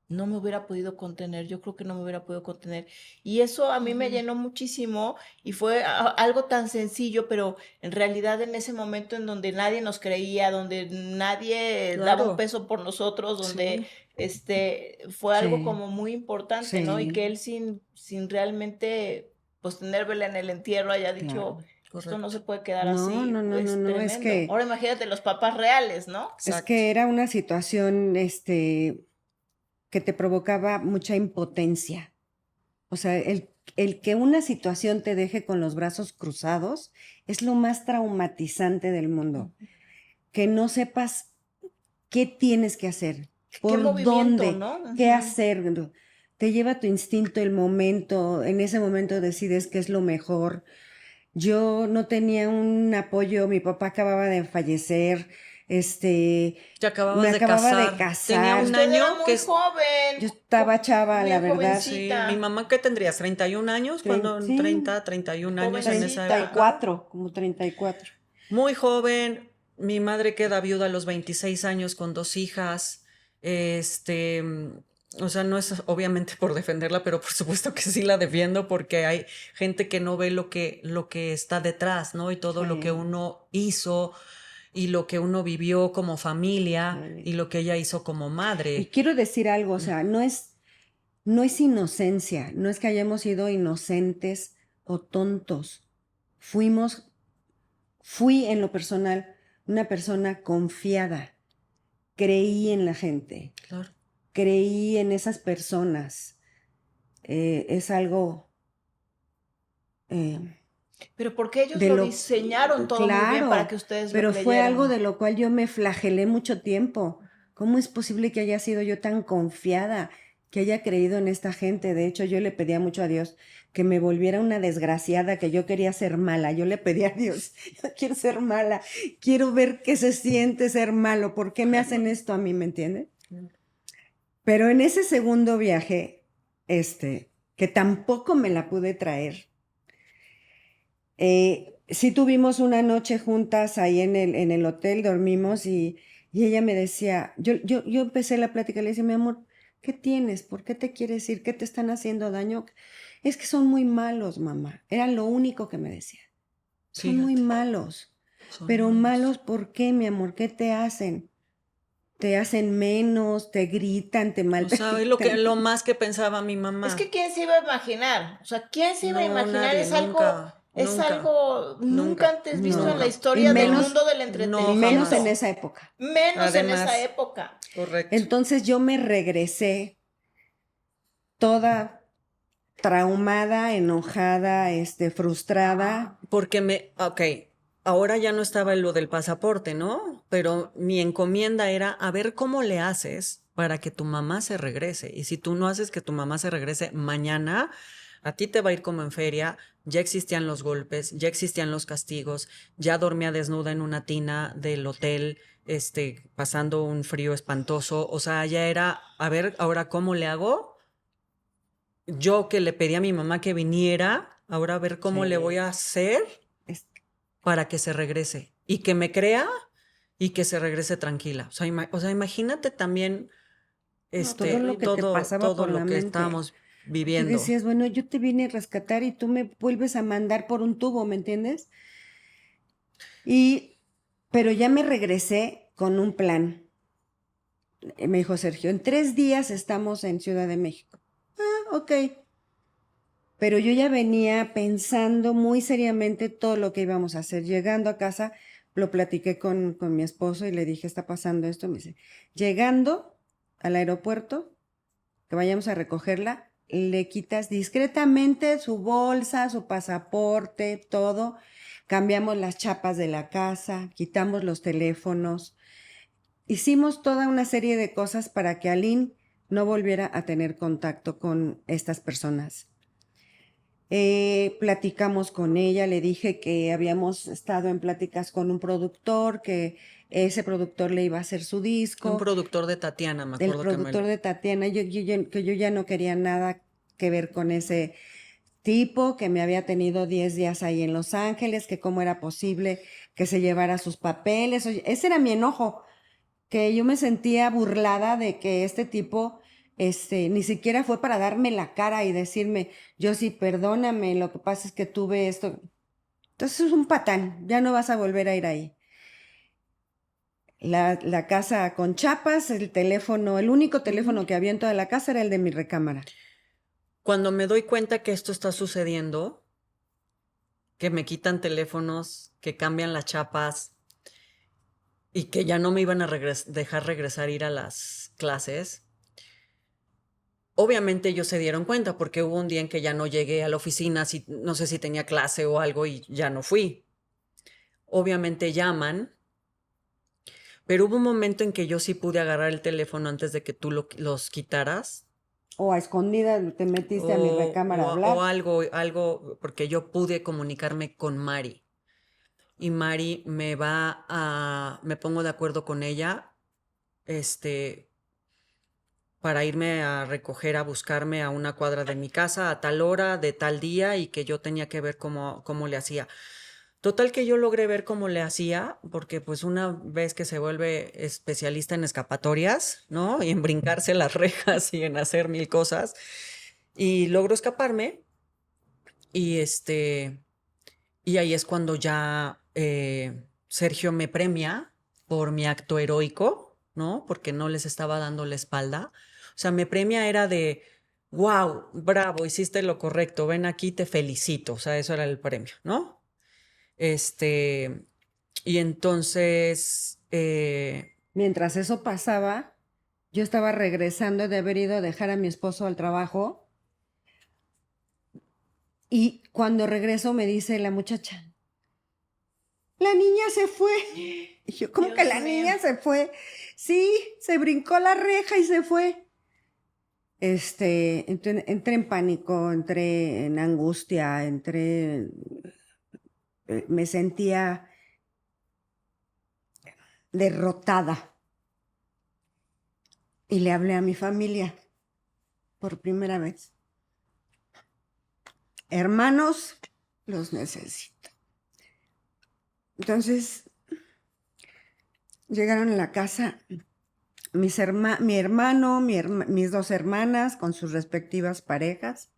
no me hubiera podido contener, yo creo que no me hubiera podido contener. Y eso a mí me ujú, llenó muchísimo y fue algo tan sencillo, pero en realidad en ese momento en donde nadie nos creía, donde nadie daba un claro, peso por nosotros, donde sí, fue algo sí, como muy importante, ¿no? Y que sí, él sin realmente pues tener vela en el entierro haya dicho, claro. esto no se correcto, puede quedar No, así, no, no, no, es no, tremendo. Ahora imagínate los papás reales, ¿no? es exacto. que era una situación, que te provocaba mucha impotencia. O sea, el que una situación te deje con los brazos cruzados es lo más traumatizante del mundo. Que no sepas qué tienes que hacer, Qué por movimiento, dónde, ¿no? qué Ujú. hacer. Te lleva tu instinto, el momento, en ese momento decides qué es lo mejor. Yo no tenía un apoyo, mi papá acababa de fallecer, Te me acababas de acababa de casar. Tenía un casar, Usted era año que muy es, yo joven, estaba chava, la bien verdad, sí, mi jovencita, mamá, ¿qué tendrías? 31 años, cuando sí, 31 años en esa jovencita. época. 34, como 34. Muy joven, mi madre queda viuda a los 26 años con dos hijas. Este, O sea, no es obviamente por defenderla, pero por supuesto que sí la defiendo porque hay gente que no ve lo que está detrás, ¿no? Y todo lo que Sí, uno hizo y lo que uno vivió como familia sí. y lo que ella hizo como Y madre. quiero decir algo, o sea, no es inocencia, no es que hayamos sido inocentes o tontos. Fuimos, fui en lo personal una persona confiada. Creí en la gente, Claro. creí en esas personas. Es algo eh, Pero porque ellos de lo lo, diseñaron todo muy bien para claro, que ustedes lo pero fue algo creyeran. de lo cual yo me flagelé mucho tiempo. ¿Cómo es posible que haya sido yo tan confiada, que haya creído en esta gente? De hecho, yo le pedía mucho a Dios que me volviera una desgraciada, que yo quería ser mala. Yo le pedía a Dios, yo quiero ser mala, quiero ver qué se siente ser malo, ¿por qué me hacen esto a mí, me entiende? Pero en ese segundo viaje, que tampoco me la pude traer, sí tuvimos una noche juntas ahí en el hotel, dormimos y ella me decía, yo empecé la plática, le decía, mi amor, ¿qué tienes? ¿Por qué te quieres ir? ¿Qué te están haciendo daño? Es que son muy malos, mamá. Era lo único que me decía. Son muy Fíjate, malos. son Pero malos. malos, ¿por qué, mi amor? ¿Qué te hacen? Te hacen menos, te gritan, te O sea, es lo que, maltratan. lo más que pensaba mi Es que mamá. ¿quién se iba a imaginar? O sea, ¿quién se iba a No, imaginar? nadie, nunca, Es nunca, algo nunca nunca, antes visto en la No. nunca. Y historia del No, menos, mundo del no, y menos en jamás. entretenimiento. esa época. Menos en esa Además, época. correcto. Entonces yo me regresé toda traumada, enojada, frustrada. Porque ok, ahora ya no estaba en lo del pasaporte, ¿no? Pero mi encomienda era a ver cómo le haces para que tu mamá se regrese. Y si tú no haces que tu mamá se regrese mañana, a ti te va a ir como en feria. Ya existían los golpes, ya existían los castigos, ya dormía desnuda en una tina del hotel, pasando un frío espantoso. O sea, ya era, a ver, ahora cómo le hago. Yo que le pedí a mi mamá que viniera, ahora a ver cómo le voy Sí. a hacer Es- para que se regrese y que me crea y que se regrese tranquila. O sea, imagínate también No, todo lo que te pasaba todo por la lo que mente. estábamos Porque viviendo. decías, bueno, yo te vine a rescatar y tú me vuelves a mandar por un tubo, ¿me entiendes? Y, pero ya me regresé con un plan. Me dijo Sergio, en 3 días estamos en Ciudad de México. Ah, ok. Pero yo ya venía pensando muy seriamente todo lo que íbamos a hacer. Llegando a casa, lo platiqué con mi esposo y le dije, está pasando esto. Me dice, llegando al aeropuerto, que vayamos a recogerla, le quitas discretamente su bolsa, su pasaporte, todo. Cambiamos las chapas de la casa, quitamos los teléfonos. Hicimos toda una serie de cosas para que Aline no volviera a tener contacto con estas personas. Platicamos con ella, le dije que habíamos estado en pláticas con un productor, que ese productor le iba a hacer su Un disco, productor de Tatiana, me el acuerdo que productor de Tatiana, que yo ya no quería nada que ver con ese tipo, que me había tenido 10 días ahí en Los Ángeles, que cómo era posible que se llevara sus papeles. Oye, ese era mi enojo, que yo me sentía burlada de que este tipo, ni siquiera fue para darme la cara y decirme, yo sí, perdóname, lo que pasa es que tuve esto. Entonces es un patán, ya no vas a volver a ir ahí. La casa con chapas, el teléfono, el único teléfono que había en toda la casa era el de mi recámara. Cuando me doy cuenta que esto está sucediendo, que me quitan teléfonos, que cambian las chapas y que ya no me iban a dejar regresar a ir a las clases, obviamente ellos se dieron cuenta porque hubo un día en que ya no llegué a la oficina, no sé si tenía clase o algo y ya no fui. Obviamente llaman, pero hubo un momento en que yo sí pude agarrar el teléfono antes de que tú los quitaras O a escondidas te metiste a mi recámara a hablar. o algo, porque yo pude comunicarme con Mari y Mari me pongo de acuerdo con ella, para irme a recoger, a buscarme a una cuadra de mi casa a tal hora, de tal día y que yo tenía que ver cómo le hacía. Total que yo logré ver cómo le hacía, porque pues una vez que se vuelve especialista en escapatorias, ¿no? Y en brincarse las rejas y en hacer mil cosas, y logro escaparme y y ahí es cuando ya Sergio me premia por mi acto heroico, ¿no? Porque no les estaba dando la espalda. O sea, me premia era de, wow, bravo, hiciste lo correcto, ven aquí, te felicito. O sea, eso era el premio, ¿no? Este, y entonces, Mientras eso pasaba, yo estaba regresando de haber ido a dejar a mi esposo al trabajo y cuando regreso me dice la muchacha, la niña se fue. Y yo, ¿cómo que Dios la mío. niña se fue? Sí, se brincó la reja y se fue. Entré en pánico, entré en angustia, me sentía derrotada. Y le hablé a mi familia por primera vez. Hermanos, los necesito. Entonces, llegaron a la casa mi hermano, mis dos hermanas con sus respectivas parejas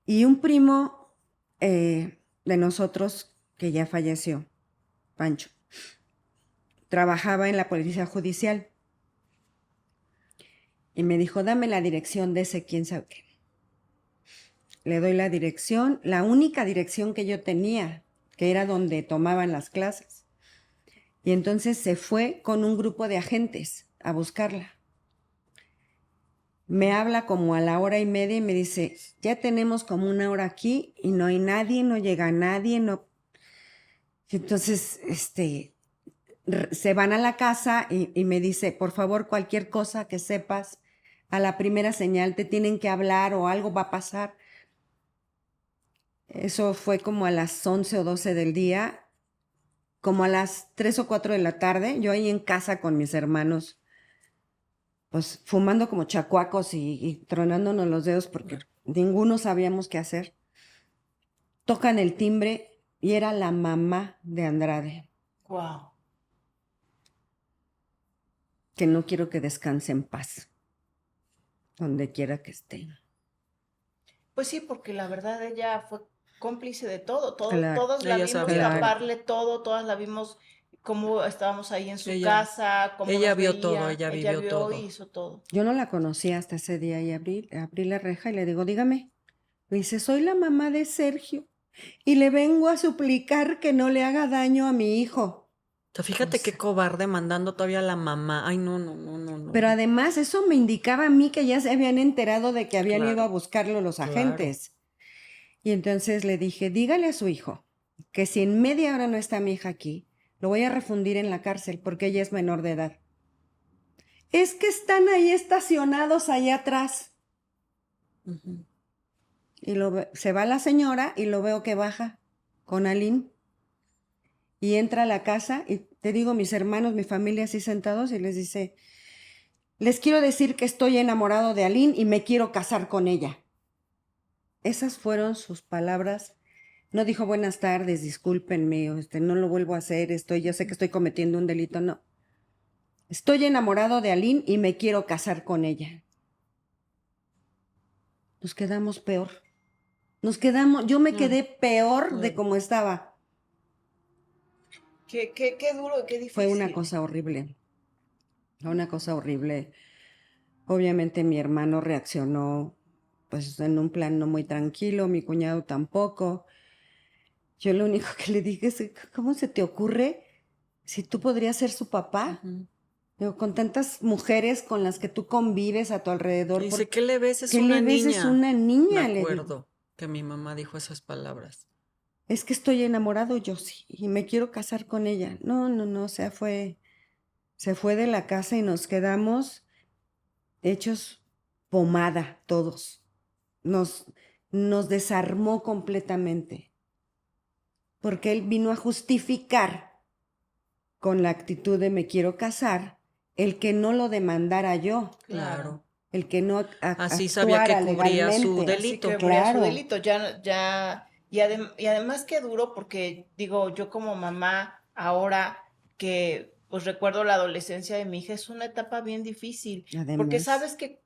y un primo de nosotros que ya falleció, Pancho. Trabajaba en la policía judicial y me dijo, dame la dirección de ese quién sabe qué. Le doy la dirección, la única dirección que yo tenía, que era donde tomaban las clases. Y entonces se fue con un grupo de agentes a buscarla. Me habla como a la hora y media y me dice, ya tenemos como una hora aquí y no hay nadie, no llega nadie, no. Y entonces, se van a la casa y me dice, por favor, cualquier cosa que sepas, a la primera señal te tienen que hablar o algo va a pasar. Eso fue como a las 11 o 12 del día, como a las 3 o 4 de la tarde, yo ahí en casa con mis hermanos, pues fumando como chacuacos y tronándonos los dedos porque ninguno sabíamos qué hacer. Tocan el timbre y era la mamá de Andrade, Wow. que no quiero que descanse en paz, donde quiera que esté. Pues sí, porque la verdad ella fue cómplice de todo. Claro. Todas la Ella vimos sabía Claro. taparle todo, todas la vimos cómo estábamos ahí en su Ella- casa, cómo ella nos vio veía. todo, ella Ella vivió vio todo. y hizo todo. Yo no la conocía hasta ese día y abrí la reja y le digo, dígame. Me dice, soy la mamá de Sergio y le vengo a suplicar que no le haga daño a mi hijo. O sea, fíjate Pues, qué cobarde mandando todavía a la mamá. Ay, no, no, no, no, no. Pero además eso me indicaba a mí que ya se habían enterado de que habían ido a Claro, buscarlo los claro. agentes. Y entonces le dije, dígale a su hijo que si en media hora no está mi hija aquí, lo voy a refundir en la cárcel porque ella es menor de edad. Es que están ahí estacionados allá atrás. Ujú. Y se va la señora y lo veo que baja con Aline. Y entra a la casa y te digo, mis hermanos, mi familia así sentados y les dice, les quiero decir que estoy enamorado de Aline y me quiero casar con ella. Esas fueron sus palabras. No dijo buenas tardes, discúlpenme, no lo vuelvo a hacer, yo sé que estoy cometiendo un delito, no. Estoy enamorado de Aline y me quiero casar con ella. Nos quedamos peor. Yo me quedé peor de cómo estaba. qué duro, qué difícil. Fue una cosa horrible. Una cosa horrible. Obviamente mi hermano reaccionó pues en un plan no muy tranquilo, mi cuñado tampoco. Yo lo único que le dije es, ¿cómo se te ocurre si tú podrías ser su papá? Ujú. Digo, con tantas mujeres con las que tú convives a tu alrededor. Dice, ¿qué le ves? Es ¿Qué una le ves? niña. Es una niña, Me le digo. acuerdo que mi mamá dijo esas palabras. Es que estoy enamorado yo sí y me quiero casar con ella. No, no, no, se fue de la casa y nos quedamos hechos pomada todos. Nos desarmó completamente. Porque él vino a justificar con la actitud de me quiero casar el que no lo demandara yo, Claro. el que no Así sabía que actuara cubría su legalmente. delito. Así que cubría Claro. su delito. Ya Y además qué duro, porque digo, yo como mamá, ahora que pues recuerdo la adolescencia de mi hija, es una etapa bien difícil, porque Además, sabes que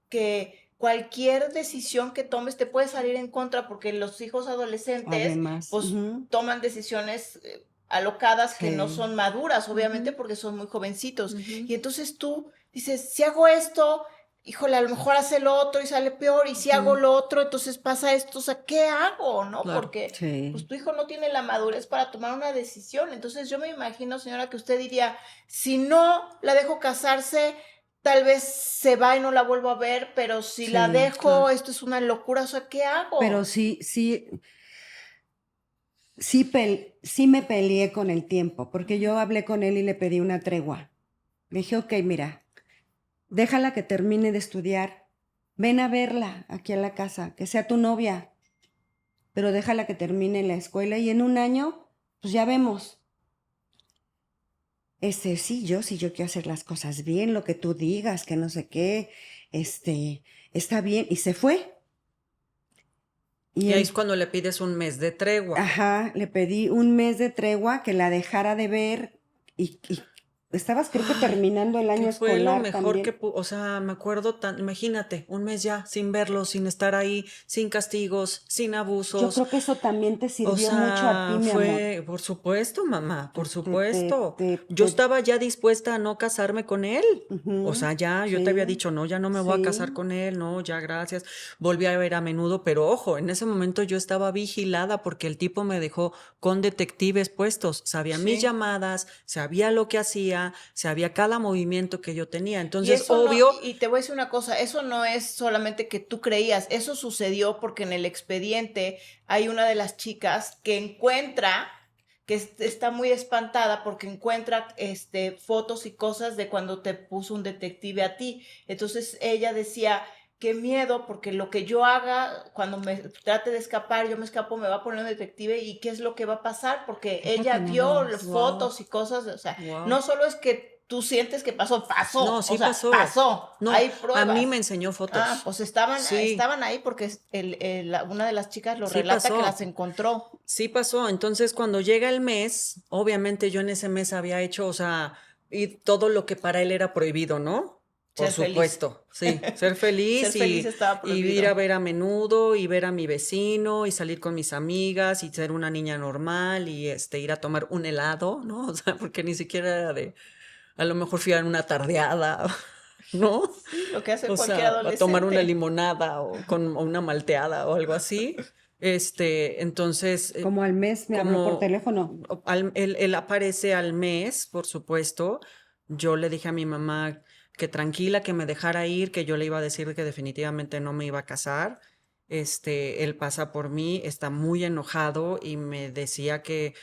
cualquier decisión que tomes te puede salir en contra, porque los hijos adolescentes pues ujú, toman decisiones alocadas que no sí, son maduras, obviamente, Ujú, porque son muy jovencitos. ujú, Y entonces tú dices, si hago esto, híjole, a lo mejor hace lo otro y sale peor, y si hago ujú, lo otro, entonces pasa esto, o sea, ¿qué hago? ¿No? claro. Porque pues sí, tu hijo no tiene la madurez para tomar una decisión. Entonces yo me imagino, señora, que usted diría, si no la dejo casarse, tal vez se va y no la vuelvo a ver, pero si la sí. dejo, Claro. esto es una locura, o sea, ¿qué Pero hago? sí, sí, sí me peleé con el tiempo, porque yo hablé con él y le pedí una tregua. Le dije, ok, mira, déjala que termine de estudiar, ven a verla aquí a la casa, que sea tu novia, pero déjala que termine la escuela y en un año, pues ya vemos. Sí, yo quiero hacer las cosas bien, lo que tú digas, que no sé qué, está bien. Y se fue. Y Y ahí es él, cuando le pides un mes de tregua. ajá, le pedí un mes de tregua, que la dejara de ver y estabas creo que Ay, terminando el que año fue lo escolar mejor también. o sea, me acuerdo tan, imagínate, un mes ya sin verlo, sin estar ahí, sin castigos, sin Yo abusos. creo que eso también te O sirvió mucho a ti, sea, mi amor. fue, por supuesto, mamá, Te, por te, te, supuesto. te, Yo te- estaba ya dispuesta a no casarme con él. O ujú, sea, ya, yo te había sí, dicho, no, ya no me voy a casar sí, con él, no, ya, gracias. Volví a ver a menudo, pero ojo, en ese momento yo estaba vigilada porque el tipo me dejó con detectives puestos. Sabía mis Sí. llamadas, sabía lo que hacía, sabía cada movimiento que yo tenía. Y Entonces, eso no, obvio, y te voy a decir una cosa, eso no es solamente que tú creías, eso sucedió porque en el expediente hay una de las chicas que encuentra, está muy espantada porque encuentra fotos y cosas de cuando te puso un detective a ti. Entonces ella decía, qué miedo, porque lo que yo haga cuando me trate de escapar, yo me escapo, me va a poner un detective y qué es lo que va a pasar, porque qué ella fuerte, no lo vio hagas. wow, fotos y cosas, o sea, wow. no solo es que tú sientes que pasó, No, pasó, o sí sea, pasó. pasó, No, hay a mí me pruebas. enseñó Ah, fotos. pues estaban, Sí, estaban ahí porque una de las chicas lo sí relata que las pasó. encontró. Sí pasó. Entonces, cuando llega el mes, obviamente yo en ese mes había hecho, o sea, y todo lo que para él era prohibido, ¿no? Por Ser feliz. supuesto, sí, ser Ser feliz feliz estaba y ir a prohibido. ver a menudo y ver a mi vecino y salir con mis amigas y ser una niña normal y ir a tomar un helado, ¿no? O sea, porque ni siquiera era de, a lo mejor fui a una tardeada, ¿no? Sí, lo que hace O cualquier sea, a tomar una adolescente. limonada o una malteada o algo así. Entonces, Como al mes me habló por como teléfono. él aparece al mes, por supuesto, yo le dije a mi mamá que tranquila, que me dejara ir, que yo le iba a decir que definitivamente no me iba a casar. Él pasa por mí, está muy enojado y me decía que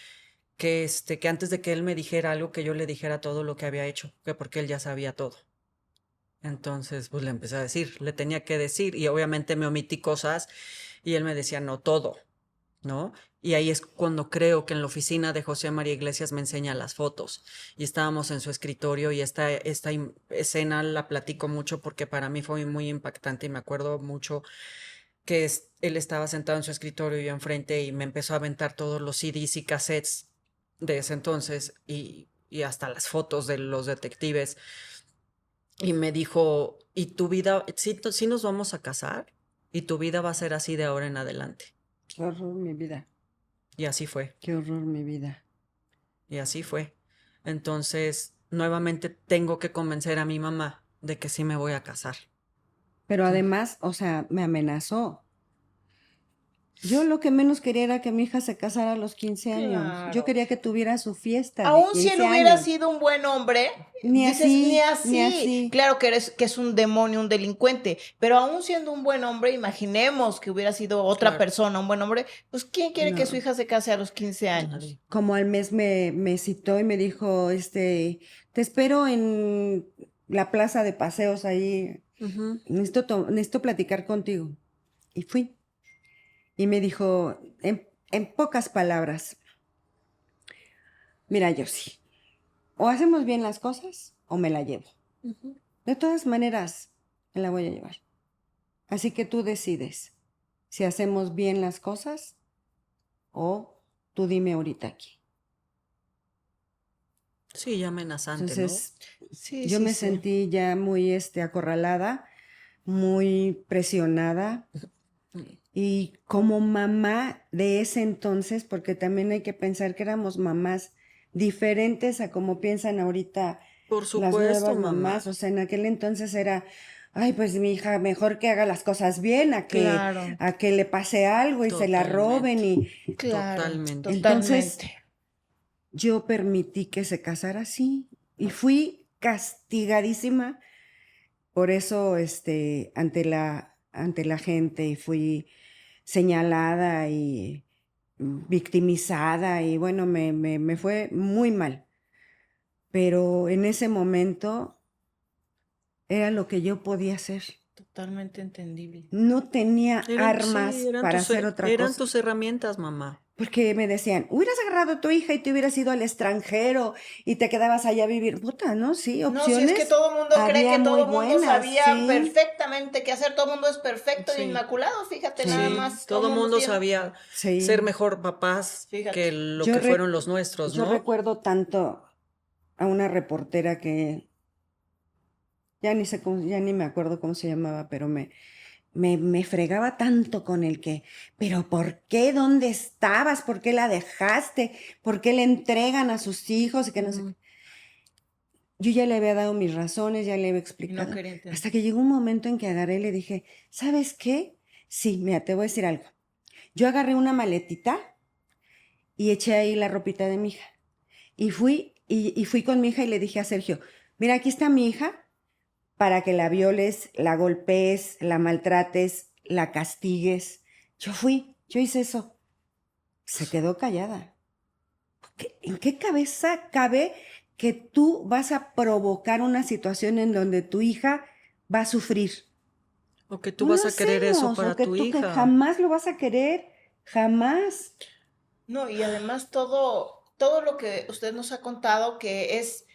antes de que él me dijera algo, que yo le dijera todo lo que había hecho, que porque él ya sabía todo. Entonces, pues le empecé a decir, le tenía que decir y obviamente me omití cosas y él me decía, no todo, ¿no? Y ahí es cuando creo que en la oficina de José María Iglesias me enseña las fotos y estábamos en su escritorio y esta escena la platico mucho porque para mí fue muy impactante y me acuerdo mucho que él estaba sentado en su escritorio y yo enfrente y me empezó a aventar todos los CDs y cassettes de ese entonces y hasta las fotos de los detectives y me dijo, ¿y tu vida, sí nos vamos a casar? Y tu vida va a ser así de ahora en adelante. Qué horror mi vida, Y así fue, qué horror mi vida. y así fue. Entonces, nuevamente tengo que convencer a mi mamá de que sí me voy a casar. Pero Sí. además, o sea, me amenazó. Yo lo que menos quería era que mi hija se casara a los 15 años. Yo Claro. quería que tuviera su fiesta de Aún si él 15 hubiera años. sido un buen hombre, Ni dices, ni así, ni así. así. Claro que es un demonio, un delincuente, pero aún siendo un buen hombre, imaginemos que hubiera sido otra Claro, persona, un buen hombre, pues ¿quién quiere que su No. hija se case a los 15 años? nadie. Como al mes me citó y me dijo, te espero en la plaza de paseos ahí. Ujú. Necesito platicar contigo. Y fui. Y me dijo, en pocas palabras, mira, Josie, o hacemos bien las cosas o me la llevo. Ujú. De todas maneras, me la voy a llevar. Así que tú decides si hacemos bien las cosas o tú dime ahorita aquí. Sí, ya amenazante, Entonces, Sí, yo sí, me sí. sentí ya muy acorralada, muy presionada. ¿no? Y como mamá de ese entonces, porque también hay que pensar que éramos mamás diferentes a como piensan ahorita Por las supuesto, nuevas mamá. mamás. O sea, en aquel entonces era, ay, pues mi hija, mejor que haga las cosas bien, Claro, a que le pase algo y se la roben. Totalmente. claro, Totalmente. Entonces totalmente. yo permití que se casara así y fui castigadísima por eso, ante la gente y fui señalada y victimizada y bueno, me fue muy mal. Pero en ese momento era lo que yo podía hacer. Totalmente entendible. No tenía Sí, armas para hacer otra eran cosa. tus herramientas, mamá. Porque me decían, hubieras agarrado a tu hija y te hubieras ido al extranjero y te quedabas allá a vivir. Puta, ¿no? Sí, No, si es que opciones todo el mundo cree había que muy todo el mundo buenas, sabía sí, perfectamente qué hacer, todo el mundo es perfecto e Sí, inmaculado, fíjate, nada sí, más, todo todo el mundo mundo tiene, sabía ser sí. mejor papás que fíjate. lo Yo, que re- fueron los nuestros, yo ¿no? recuerdo tanto a una reportera que ya ni sé cómo, ya ni me acuerdo cómo se llamaba, pero me fregaba tanto con el que, pero ¿por qué? ¿Dónde estabas? ¿Por qué la dejaste? ¿Por qué le entregan a sus hijos? Y que no sé qué. Ujú. Yo ya le había dado mis razones, ya le había Y no explicado, quería entender. hasta que llegó un momento en que agarré y le dije, ¿sabes qué? Sí, mira, te voy a decir algo. Yo agarré una maletita y eché ahí la ropita de mi hija. Y fui con mi hija y le dije a Sergio, mira, aquí está mi hija para que la violes, la golpees, la maltrates, la castigues. Yo hice eso. Se quedó callada. ¿En qué cabeza cabe que tú vas a provocar una situación en donde tu hija va a sufrir? O que tú No vas lo a querer eso hacemos, o para que tu tú que hija. jamás lo vas a querer, jamás. No, y además todo lo que usted nos ha contado que es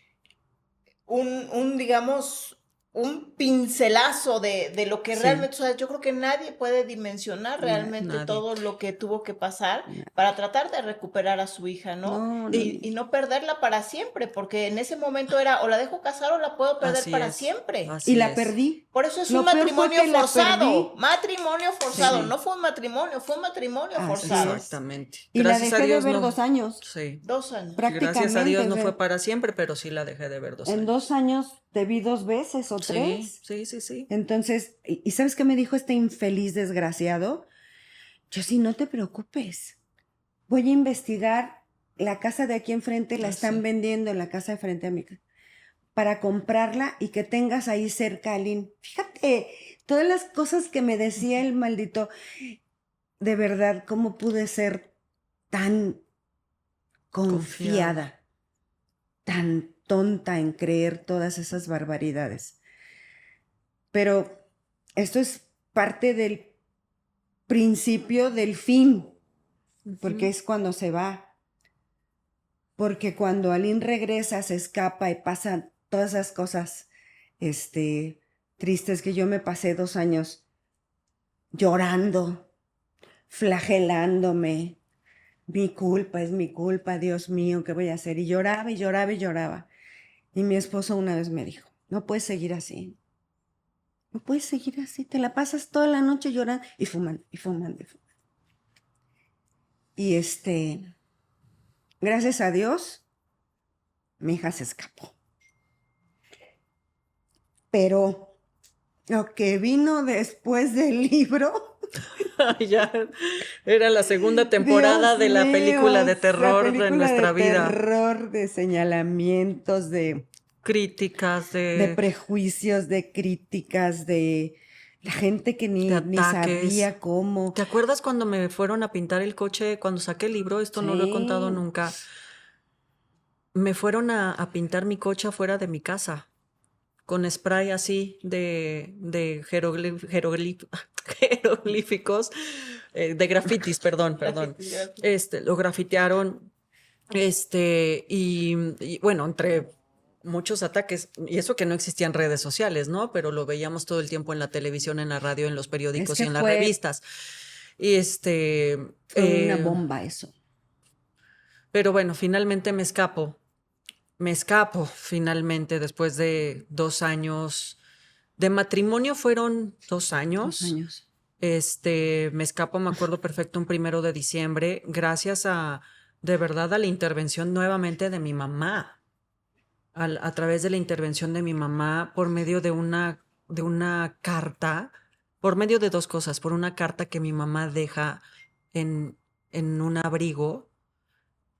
digamos, un pincelazo de lo que Sí, realmente, o sea, yo creo que nadie puede dimensionar realmente Nadie. todo lo que tuvo que pasar na- para tratar de recuperar a su hija, ¿no? no, no, Y no perderla para siempre, porque en ese momento era o la dejo casar o la puedo perder Así para es. siempre. y Así la es. perdí. Por eso es un Lo peor fue matrimonio que la forzado, perdí. matrimonio forzado, Sí, no fue un matrimonio, fue un matrimonio así forzado. es. Exactamente. Y la Gracias a dejé de Dios ver no. 2 años, Sí. 2 años. Gracias a Dios prácticamente. O no fue sea, para siempre, pero sí la dejé de ver dos en años. 2 años te vi 2 veces o Sí, 3. sí, sí, sí. Entonces, ¿y sabes qué me dijo este infeliz desgraciado? Yo sí, no te preocupes. Voy a investigar. La casa de aquí enfrente la Ah, están sí. vendiendo en la casa de frente a mi casa para comprarla y que tengas ahí cerca a Lynn. Fíjate, todas las cosas que me decía el maldito, de verdad, ¿cómo pude ser tan Confiada. confiada, tan tonta en creer todas esas barbaridades? Pero esto es parte del principio del fin, porque Ujú. es cuando se va. Porque cuando Aline regresa, se escapa y pasan todas esas cosas, tristes que yo me pasé 2 años llorando, flagelándome. Mi culpa, es mi culpa, Dios mío, ¿qué voy a hacer? Y lloraba y lloraba y lloraba. Y mi esposo una vez me dijo, no puedes seguir así, no puedes seguir así, te la pasas toda la noche llorando y fumando, y fumando, y fumando. Y gracias a Dios, mi hija se escapó. Pero lo que vino después del libro, Ya era la segunda temporada Dios de la película mío, de la terror de película de nuestra vida. terror, de señalamientos, Críticas de prejuicios, de críticas, de la gente que de ni ataques. sabía cómo. ¿Te acuerdas cuando me fueron a pintar el coche cuando saqué el libro? Esto no lo he contado Sí, nunca. Me fueron a pintar mi coche afuera de mi casa con spray así de jeroglíficos, de grafitis, perdón. Gracias, gracias. Lo grafitearon, y bueno, entre muchos ataques, y eso que no existían redes sociales, ¿no? Pero lo veíamos todo el tiempo en la televisión, en la radio, en los es periódicos y que en las fue, revistas. Y Fue una bomba eso. pero bueno, finalmente me escapo. Me escapo finalmente después de 2 años. De matrimonio fueron 2 años. 2 años. Me escapo, me acuerdo perfecto, un 1 de diciembre, gracias de verdad, a la intervención nuevamente de mi mamá. A través de la intervención de mi mamá por medio de una carta, por medio de dos cosas, por una carta que mi mamá deja en, en un abrigo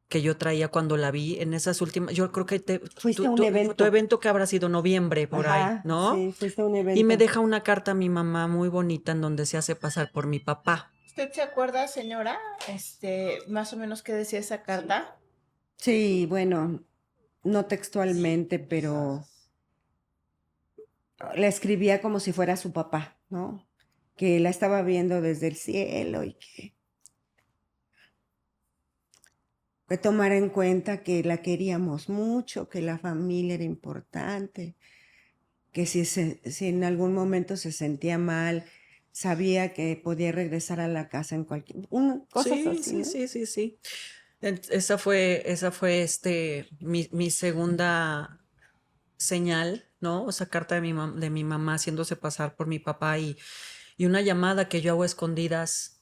que yo traía cuando la vi en esas últimas, yo creo que Fuiste a un tu evento. evento que habrá sido noviembre por ahí, Ajá, ¿no? sí, fuiste a un Y me evento. deja una carta a mi mamá muy bonita en donde se hace pasar por mi papá. ¿Usted se acuerda, señora? Más o menos qué decía esa carta. Sí, bueno, no textualmente, pero la escribía como si fuera su papá, ¿no? Que la estaba viendo desde el cielo y que tomara en cuenta que la queríamos mucho, que la familia era importante, que si en algún momento se sentía mal, sabía que podía regresar a la casa en cosas Sí, así, sí, ¿no? sí, sí, sí. Esa fue mi segunda señal, ¿no? Esa carta de mi mamá haciéndose pasar por mi papá y una llamada que yo hago a escondidas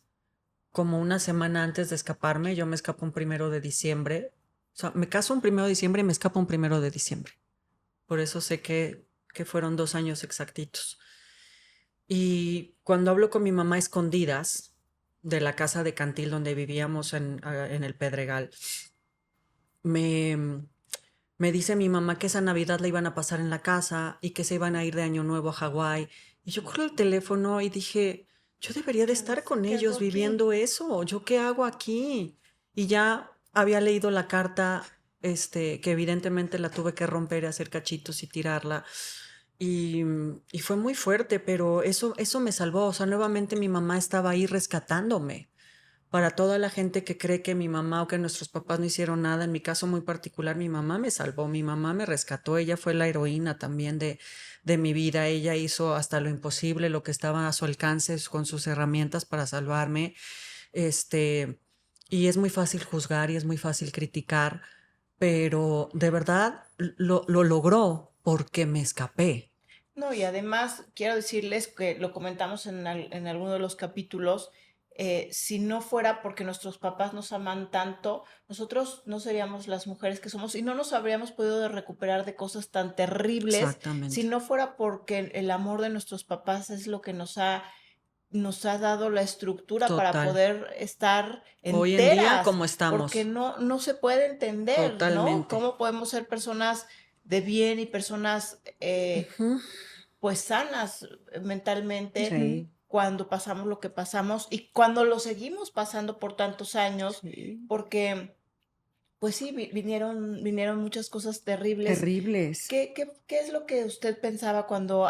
como una semana antes de escaparme. Yo me escapo un 1 de diciembre. O sea, me caso un 1 de diciembre y me escapo un 1 de diciembre. Por eso sé que fueron 2 años exactitos. Y cuando hablo con mi mamá a escondidas de la casa de Cantil donde vivíamos en el Pedregal, me, me dice mi mamá que esa Navidad la iban a pasar en la casa y que se iban a ir de Año Nuevo a Hawái. Y yo corro el teléfono y dije, yo debería de estar con ¿Qué hago ellos aquí? viviendo eso. ¿Yo qué hago aquí? Y ya había leído la carta, que evidentemente la tuve que romper y hacer cachitos y tirarla. Y fue muy fuerte, pero eso me salvó. O sea, nuevamente mi mamá estaba ahí rescatándome. Para toda la gente que cree que mi mamá o que nuestros papás no hicieron nada, en mi caso muy particular, mi mamá me salvó, mi mamá me rescató, ella fue la heroína también de mi vida, ella hizo hasta lo imposible, lo que estaba a su alcance con sus herramientas para salvarme. Y es muy fácil juzgar y es muy fácil criticar, pero de verdad lo logró porque me escapé. No, y además quiero decirles que lo comentamos en alguno de los capítulos, si no fuera porque nuestros papás nos aman tanto, nosotros no seríamos las mujeres que somos y no nos habríamos podido recuperar de cosas tan terribles si Exactamente. no fuera porque el amor de nuestros papás es lo que nos ha dado la estructura para Total. poder estar Hoy en día, enteras, ¿cómo porque estamos? no se puede entender, ¿no? Totalmente. ¿Cómo podemos ser personas de bien y personas Ujú. pues sanas mentalmente Sí, cuando pasamos lo que pasamos y cuando lo seguimos pasando por tantos años, sí. porque pues sí, vinieron muchas cosas terribles. Terribles. ¿Qué es lo que usted pensaba cuando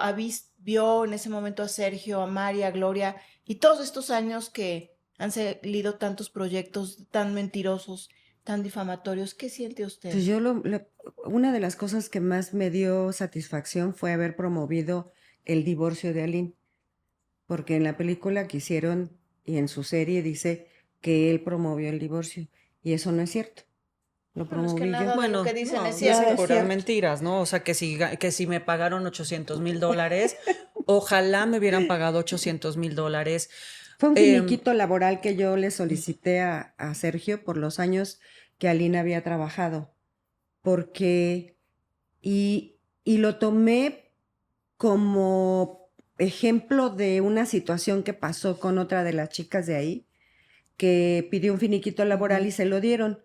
vio en ese momento a Sergio, a María, a Gloria y todos estos años que han salido tantos proyectos tan mentirosos, tan difamatorios? ¿Qué siente usted? Pues una de las cosas que más me dio satisfacción fue haber promovido el divorcio de Aline, porque en la película que hicieron y en su serie dice que él promovió el divorcio, y eso no es cierto. Lo Bueno, es que promoví yo. nada de lo que Bueno, dicen es no, Nada dicen es cierto. puras cierto. mentiras, ¿no? O sea, que si me pagaron $800,000, ojalá me hubieran pagado $800,000. Fue un Em, finiquito laboral que yo le solicité a Sergio por los años que Aline había trabajado, porque, y lo tomé como ejemplo de una situación que pasó con otra de las chicas de ahí, que pidió un finiquito laboral y se lo dieron.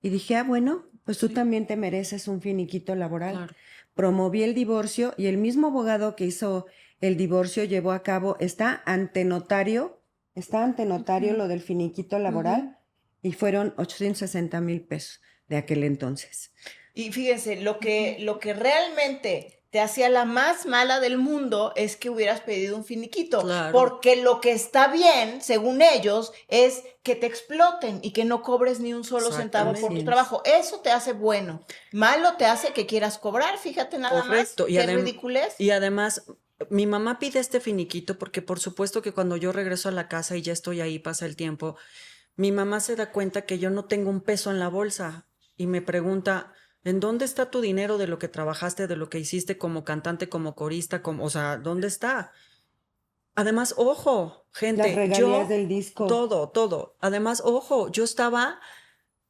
Y dije, bueno, pues tú Sí. también te mereces un finiquito laboral. Claro. Promoví el divorcio y el mismo abogado que hizo el divorcio llevó a cabo, está ante notario lo del finiquito laboral y fueron 860,000 pesos de aquel entonces. Y fíjense, lo que realmente te hacía la más mala del mundo es que hubieras pedido un finiquito, Claro. porque lo que está bien, según ellos, es que te exploten y que no cobres ni un solo centavo por Así tu es. trabajo. Eso te hace bueno. Malo te hace que quieras cobrar, fíjate nada más, Correcto. qué ridiculez. Y además, mi mamá pide este finiquito porque por supuesto que cuando yo regreso a la casa y ya estoy ahí, pasa el tiempo, mi mamá se da cuenta que yo no tengo un peso en la bolsa y me pregunta, ¿en dónde está tu dinero de lo que trabajaste, de lo que hiciste como cantante, como corista, o sea, ¿dónde está? Además, ojo, Las gente, regalías del disco. todo. Además, ojo, yo estaba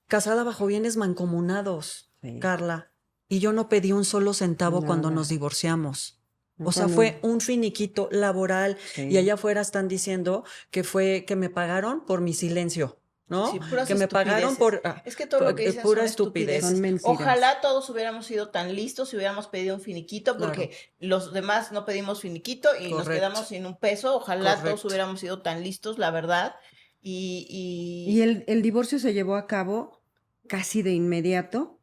casada bajo bienes mancomunados, Sí, Carla, y yo no pedí un solo centavo cuando nos nada. divorciamos. Yo O sea, fue también. un finiquito laboral y Sí. allá afuera están diciendo que fue que me pagaron por mi silencio, Sí, ¿no? puras Que me pagaron estupideces. por Es que todo lo que dicen pura son Son estupidez. estupideces. mentiras. Ojalá todos hubiéramos sido tan listos si hubiéramos pedido un finiquito, Claro, porque los demás no pedimos finiquito y nos correcto, quedamos sin un peso. Ojalá todos correcto. hubiéramos sido tan listos, la verdad. Y Y el divorcio se llevó a cabo casi de inmediato,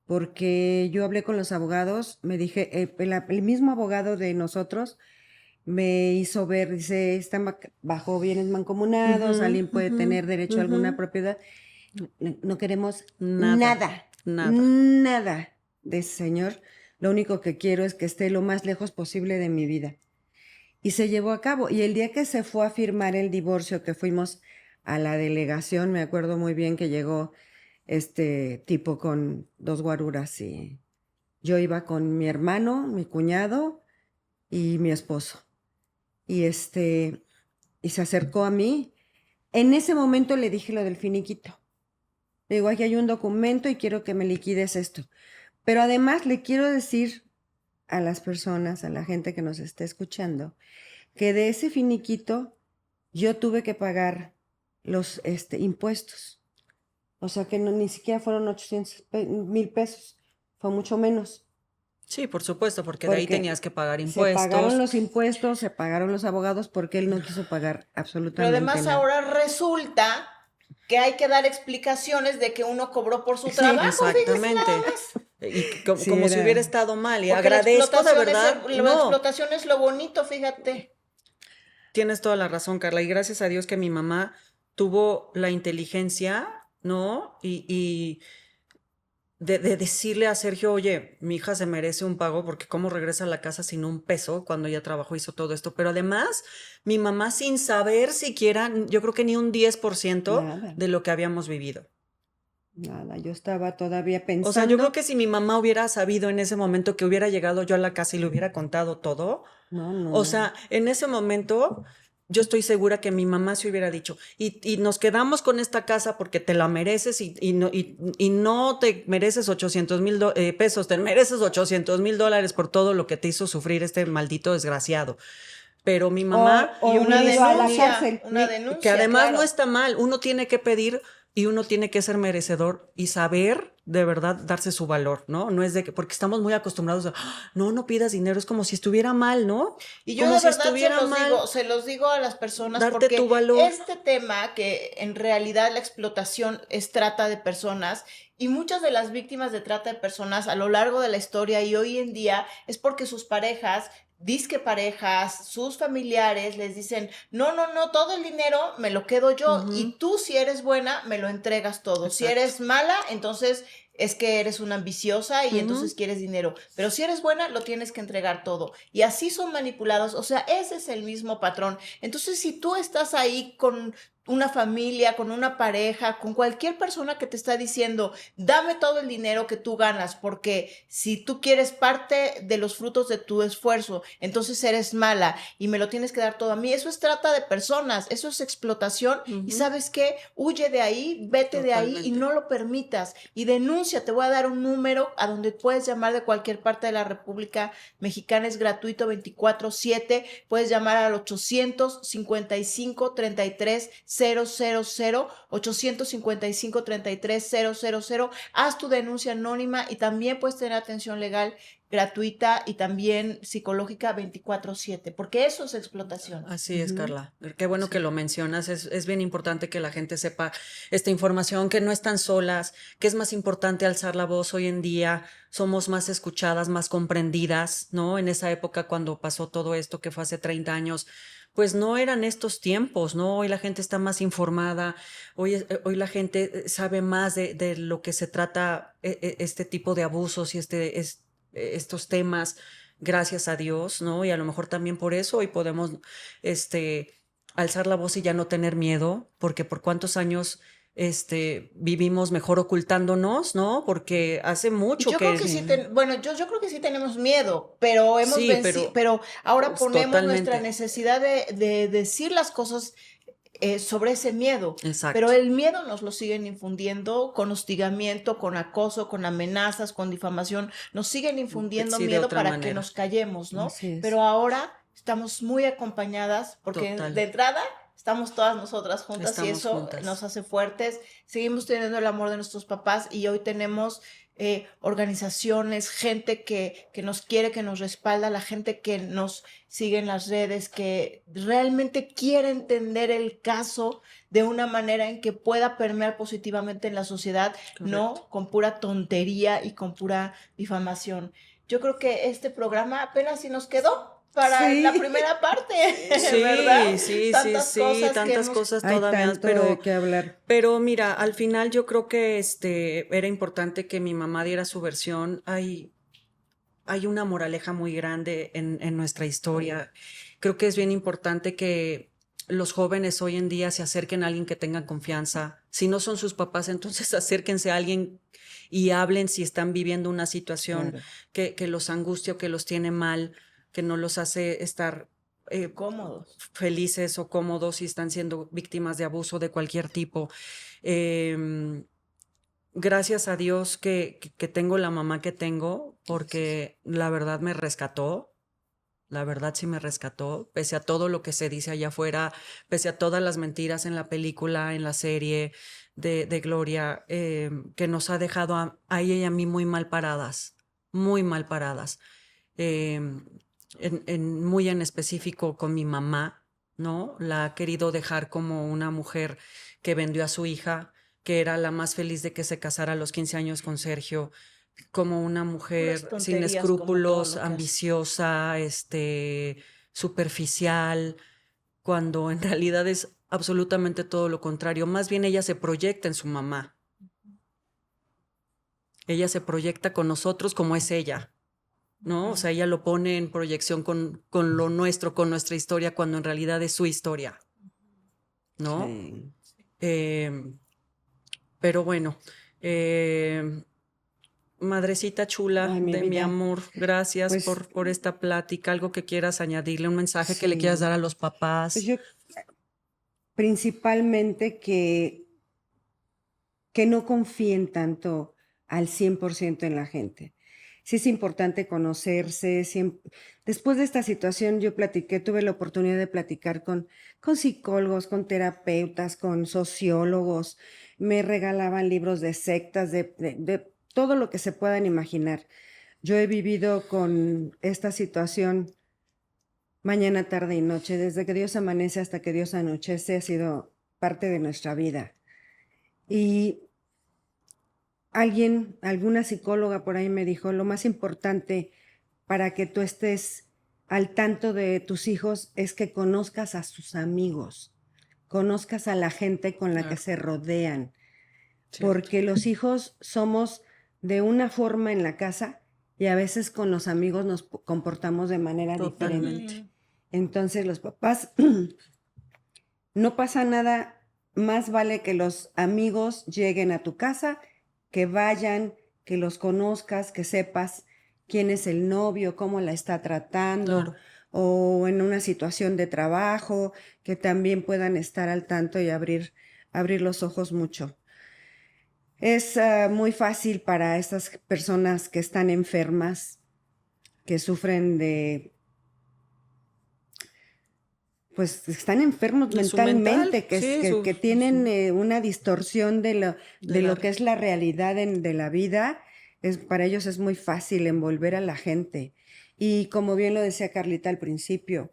porque yo hablé con los abogados, me dije, el mismo abogado de nosotros me hizo ver, dice, están bajo bienes mancomunados, Ujú, alguien puede ujú, tener derecho a ujú. alguna propiedad. No queremos Nada, nada, nada. nada de ese señor. Lo único que quiero es que esté lo más lejos posible de mi vida. Y se llevó a cabo. Y el día que se fue a firmar el divorcio, que fuimos a la delegación, me acuerdo muy bien que llegó este tipo con dos guaruras y yo iba con mi hermano, mi cuñado y mi esposo. Y y se acercó a mí. En ese momento le dije lo del finiquito. Le digo, aquí hay un documento y quiero que me liquides esto. Pero además le quiero decir a las personas, a la gente que nos está escuchando, que de ese finiquito yo tuve que pagar los impuestos. O sea que no, ni siquiera fueron 800 mil pesos, fue mucho menos, Sí, por supuesto, porque de ahí tenías porque que pagar se pagaron impuestos. los impuestos, se pagaron los abogados, porque él no quiso pagar pero absolutamente además nada. ahora resulta que hay que dar explicaciones de que uno cobró por su Sí, trabajo, fíjese nada Exactamente. más. Y sí como si hubiera era. estado mal. Y Porque agradezco de verdad. la No, explotación es lo bonito, fíjate. tienes toda la razón, Carla. Y gracias a Dios que mi mamá tuvo la inteligencia, ¿no? Y de decirle a Sergio, oye, mi hija se merece un pago porque cómo regresa a la casa sin un peso cuando ella trabajó, hizo todo esto. Pero además, mi mamá sin saber siquiera, yo creo que ni un 10% Nada, de lo que habíamos vivido. nada. Yo estaba todavía O sea, yo creo pensando, que si mi mamá hubiera sabido en ese momento que hubiera llegado yo a la casa y le hubiera contado todo, no, o no, sea, en ese momento yo estoy segura que mi mamá se hubiera dicho, y nos quedamos con esta casa porque te la mereces y no te mereces 800,000 pesos, te mereces 800,000 dólares por todo lo que te hizo sufrir este maldito desgraciado. Pero mi mamá, Y o una hubiera ido a la denuncia, cárcel. una que denuncia, además no claro. está mal, uno tiene que pedir y uno tiene que ser merecedor y saber de verdad darse su valor, ¿no? No es de que, porque estamos muy acostumbrados a, "Ah, no, no pidas dinero, es como si estuviera mal, ¿no? Y yo Como de si verdad estuviera mal se los digo a las personas darte tu porque valor. este tema que en realidad la explotación es trata de personas y muchas de las víctimas de trata de personas a lo largo de la historia y hoy en día es porque sus parejas, disque parejas, sus familiares les dicen, no, no, no, todo el dinero me lo quedo yo Ujú, y tú si eres buena me lo entregas todo. Si exacto. eres mala, entonces es que eres una ambiciosa y entonces Ujú, quieres dinero. Pero si eres buena, lo tienes que entregar todo. Y así son manipulados. O sea, ese es el mismo patrón. Entonces, si tú estás ahí con una familia, con una pareja, con cualquier persona que te está diciendo, dame todo el dinero que tú ganas, porque si tú quieres parte de los frutos de tu esfuerzo, entonces eres mala y me lo tienes que dar todo a mí. Eso es trata de personas, eso es explotación y ujú, sabes qué, huye de ahí, vete de ahí y totalmente. no lo permitas y denuncia. Te voy a dar un número a donde puedes llamar de cualquier parte de la República Mexicana, es gratuito 24/7. Puedes llamar al 855 33 000, 855 33 000. Haz tu denuncia anónima y también puedes tener atención legal gratuita y también psicológica 24/7, porque eso es explotación. Así es, Ujú. Carla. Qué bueno que Sí. lo mencionas. Es bien importante que la gente sepa esta información, que no están solas, que es más importante alzar la voz hoy en día. Somos más escuchadas, más comprendidas, ¿no? En esa época cuando pasó todo esto, que fue hace 30 años, pues no eran estos tiempos, ¿no? Hoy la gente está más informada, hoy la gente sabe más de lo que se trata este tipo de abusos y estos temas. gracias a Dios, ¿no? Y a lo mejor también por eso hoy podemos, alzar la voz y ya no tener miedo, porque por cuántos años, vivimos mejor ocultándonos, ¿no? Porque hace mucho Yo creo que que, sí, bueno, yo creo que sí tenemos miedo, pero hemos sí, vencido, pero ahora pues, ponemos nuestra totalmente, necesidad de decir las cosas sobre ese miedo, pero exacto, el miedo nos lo siguen infundiendo con hostigamiento, con acoso, con amenazas, con difamación, nos siguen infundiendo sí, de miedo otra para que manera, nos callemos, ¿no? Así es. Pero ahora estamos muy acompañadas porque total, de entrada estamos todas nosotras juntas y estamos eso nos juntas. hace fuertes. Seguimos teniendo el amor de nuestros papás y hoy tenemos organizaciones, gente que nos quiere, que nos respalda, la gente que nos sigue en las redes, que realmente quiere entender el caso de una manera en que pueda permear positivamente en la sociedad, Correcto. no con pura tontería y con pura difamación. Yo creo que este programa apenas si nos quedó para la Sí, primera parte, ¿verdad? Sí, sí, sí, Tantas sí, cosas que tantas hemos... cosas hay todavía, tanto de qué hablar. pero mira, al final yo creo que era importante que mi mamá diera su versión. Hay una moraleja muy grande en nuestra historia. Creo que es bien importante que los jóvenes hoy en día se acerquen a alguien que tengan confianza. Si no son sus papás, entonces acérquense a alguien y hablen si están viviendo una situación Claro. que los angustia o que los tiene mal, que no los hace estar Cómodos. felices o cómodos si están siendo víctimas de abuso de cualquier tipo. Eh, Gracias a Dios que tengo la mamá que tengo, porque la verdad me rescató. La verdad sí me rescató, pese a todo lo que se dice allá afuera, pese a todas las mentiras en la película, en la serie de Gloria, que nos ha dejado a ella y a mí muy mal paradas. Eh, muy en específico con mi mamá, ¿no? La ha querido dejar como una mujer que vendió a su hija, que era la más feliz de que se casara a los 15 años con Sergio, como una Puras mujer sin tonterías como todo escrúpulos, lo que hace. ambiciosa, superficial, cuando en realidad es absolutamente todo lo contrario. Más bien ella se proyecta en su mamá. Ella se proyecta con nosotros como es ella, ¿no? O sea, ella lo pone en proyección con lo nuestro, con nuestra historia, cuando en realidad es su historia, ¿no? Sí. Eh, pero bueno, eh, madrecita chula Ay, mi de mi vida. amor, gracias Pues por esta plática, algo que quieras añadirle, un mensaje que le quieras dar sí. a los Pues papás. yo principalmente que no confíen tanto al 100% en la gente. Sí es importante conocerse. Después de esta situación yo tuve la oportunidad de platicar con psicólogos, con terapeutas, con sociólogos. Me regalaban libros de sectas, de todo lo que se puedan imaginar. Yo he vivido con esta situación mañana, tarde y noche. Desde que Dios amanece hasta que Dios anochece ha sido parte de nuestra vida. Y alguna psicóloga por ahí me dijo, lo más importante para que tú estés al tanto de tus hijos es que conozcas a sus amigos, conozcas a la gente con la que Claro, se rodean, cierto. porque los hijos somos de una forma en la casa y a veces con los amigos nos comportamos de manera Totalmente. diferente. Entonces los papás, no pasa nada, más vale que los amigos lleguen a tu casa, que vayan, que los conozcas, que sepas quién es el novio, cómo la está tratando, Claro. o en una situación de trabajo, que también puedan estar al tanto y abrir los ojos mucho. Es muy fácil para estas personas que están enfermas, que sufren pues están enfermos De su mental, mentalmente, sí, que tienen una distorsión de de lo la, que es la realidad de la vida. Para ellos es muy fácil envolver a la gente. Y como bien lo decía Carlita al principio,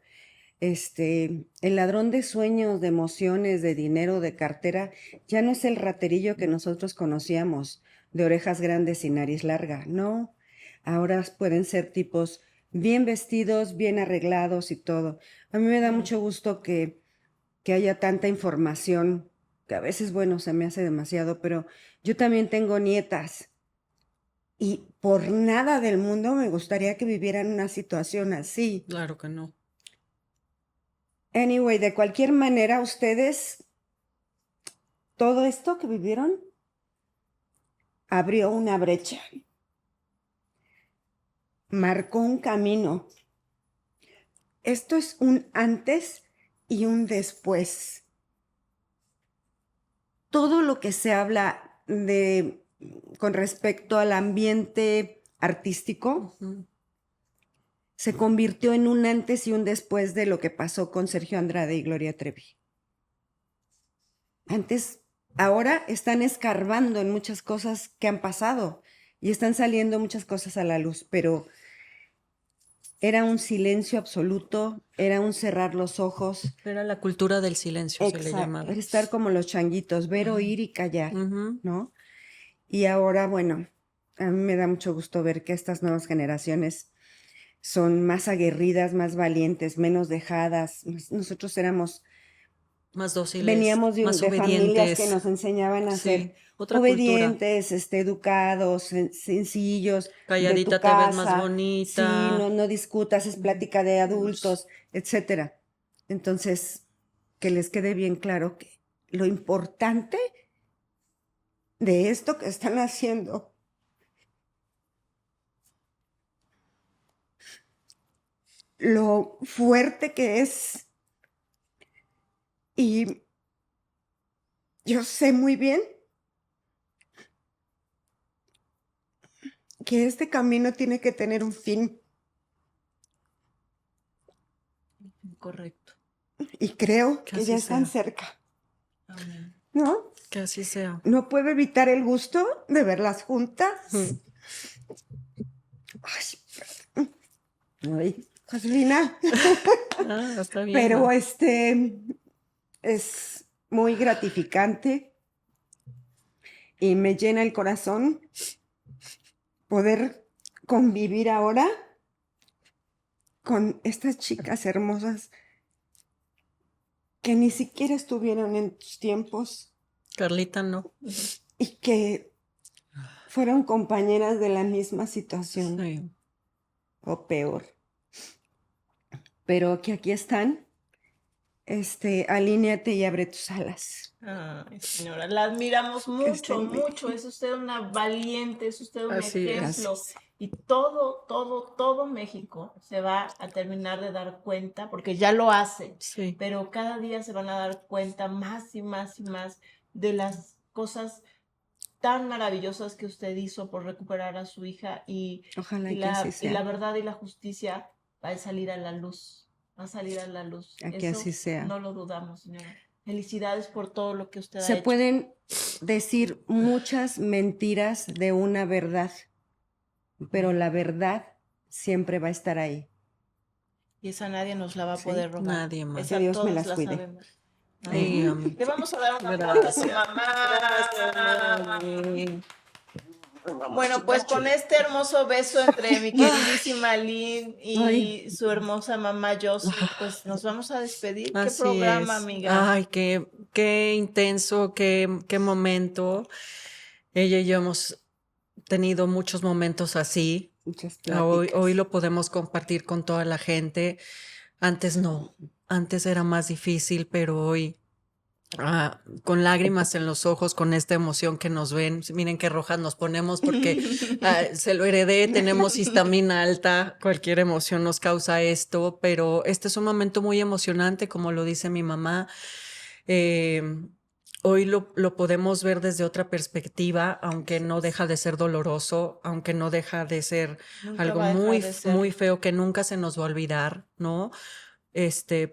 el ladrón de sueños, de emociones, de dinero, de cartera, ya no es el raterillo que nosotros conocíamos, de orejas grandes y nariz larga, no. Ahora pueden ser tipos bien vestidos, bien arreglados y todo. A mí me da mucho gusto que haya tanta información, que a veces, bueno, se me hace demasiado, pero yo también tengo nietas Y por nada del mundo me gustaría que vivieran una situación así. Claro que no. Anyway, de cualquier manera, ustedes, todo esto que vivieron abrió una brecha, marcó un camino. Esto es un antes y un después. Todo lo que se habla con respecto al ambiente artístico Ujú. se convirtió en un antes y un después de lo que pasó con Sergio Andrade y Gloria Trevi. Ahora están escarbando en muchas cosas que han pasado y están saliendo muchas cosas a la luz, pero era un silencio absoluto, era un cerrar los ojos. Era la cultura del silencio, se le Exacto, llamaba. era estar como los changuitos, ver, oír y callar, Ujú. ¿no? Y ahora, bueno, a mí me da mucho gusto ver que estas nuevas generaciones son más aguerridas, más valientes, menos dejadas. Nosotros Más dóciles, veníamos más de familias que obedientes. nos enseñaban a Sí, ser otra cultura. obedientes, educados, sencillos, de tu Calladita te ves más casa, sí, bonita. no discutas, es plática de adultos, etcétera. Entonces, que les quede bien claro que lo importante de esto que están haciendo, lo fuerte que es, y yo sé muy bien que este camino tiene que tener un fin. Correcto. Y creo Que que así ya están sea. cerca, Amén. ¿no? Que así sea. No puedo evitar el gusto de verlas juntas. Mm. Ay, Joselina. Ah, está bien. Pero ¿no? es muy gratificante y me llena el corazón poder convivir ahora con estas chicas hermosas que ni siquiera estuvieron en tus tiempos Carlita no. y que fueron compañeras de la misma situación Sí. o peor. Pero que aquí están, alíneate y abre tus alas. Ay, señora, la admiramos Que mucho, estén bien. mucho. Es usted una valiente, es usted un Así es. ejemplo. Gracias. Y todo México se va a terminar de dar cuenta, porque ya lo hace, Sí. pero cada día se van a dar cuenta más y más y más de las cosas tan maravillosas que usted hizo por recuperar a su hija Ojalá y que así y la sea. verdad y la justicia va a salir a la luz, va a salir a la luz. Que Eso así sea. no lo dudamos, señora. Felicidades por todo lo que usted ha Se hecho. pueden decir muchas mentiras de una verdad, pero la verdad siempre va a estar ahí. Y esa nadie nos la va a Sí, poder robar. nadie más. Esa Que Dios me todos las la cuide. sabemos. Sí, Ay, amén. le vamos a dar un aplauso a su Gracias. mamá. Mami. Bueno, pues con este hermoso beso entre mi queridísima Lynn Ay. y su hermosa mamá Josie, pues nos vamos a despedir. ¿Qué Así programa, es. amiga? Ay, qué intenso, qué momento. Ella y yo hemos tenido muchos momentos así. Muchas Hoy pláticas. lo podemos compartir con toda la gente. Antes no. Antes era más difícil, pero hoy con lágrimas en los ojos, con esta emoción que nos ven. Miren qué rojas nos ponemos porque se lo heredé, tenemos histamina alta, cualquier emoción nos causa esto, pero este es un momento muy emocionante, como lo dice mi mamá. Eh, Hoy lo podemos ver desde otra perspectiva, aunque no deja de ser doloroso, aunque no deja de ser Nunca algo va a dejar muy, de ser. muy feo que nunca se nos va a olvidar, ¿no?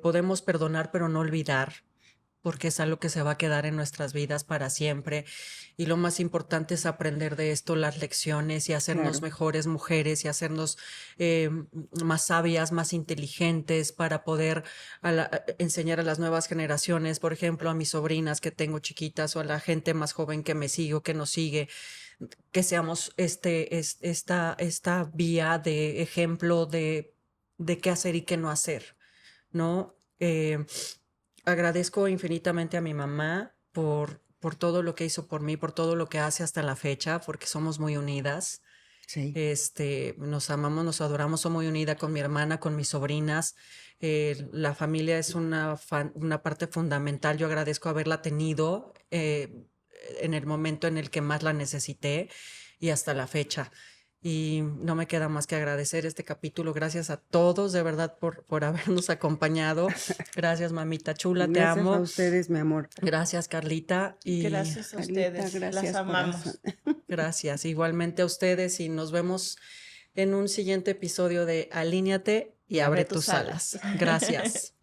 Podemos perdonar, pero no olvidar, porque es algo que se va a quedar en nuestras vidas para siempre. Y lo más importante es aprender de esto las lecciones y hacernos Claro. mejores mujeres y hacernos más sabias, más inteligentes para poder enseñar a las nuevas generaciones, por ejemplo, a mis sobrinas que tengo chiquitas o a la gente más joven que me sigue o que nos sigue, que seamos esta vía de ejemplo de qué hacer y qué no hacer, ¿no? Agradezco infinitamente a mi mamá por todo lo que hizo por mí, por todo lo que hace hasta la fecha, porque somos muy unidas. Sí. Nos amamos, nos adoramos, soy muy unida con mi hermana, con mis sobrinas. La familia es una parte fundamental. Yo agradezco haberla tenido en el momento en el que más la necesité y hasta la fecha. Y no me queda más que agradecer este capítulo. Gracias a todos, de verdad, por habernos acompañado. Gracias, mamita chula, te Gracias a amo. ustedes, mi amor. Gracias, Carlita. Y Gracias a Carlita, ustedes. gracias, Las amamos. corazón. gracias, igualmente a ustedes, y nos vemos en un siguiente episodio de Alíñate y abre tus alas. Gracias.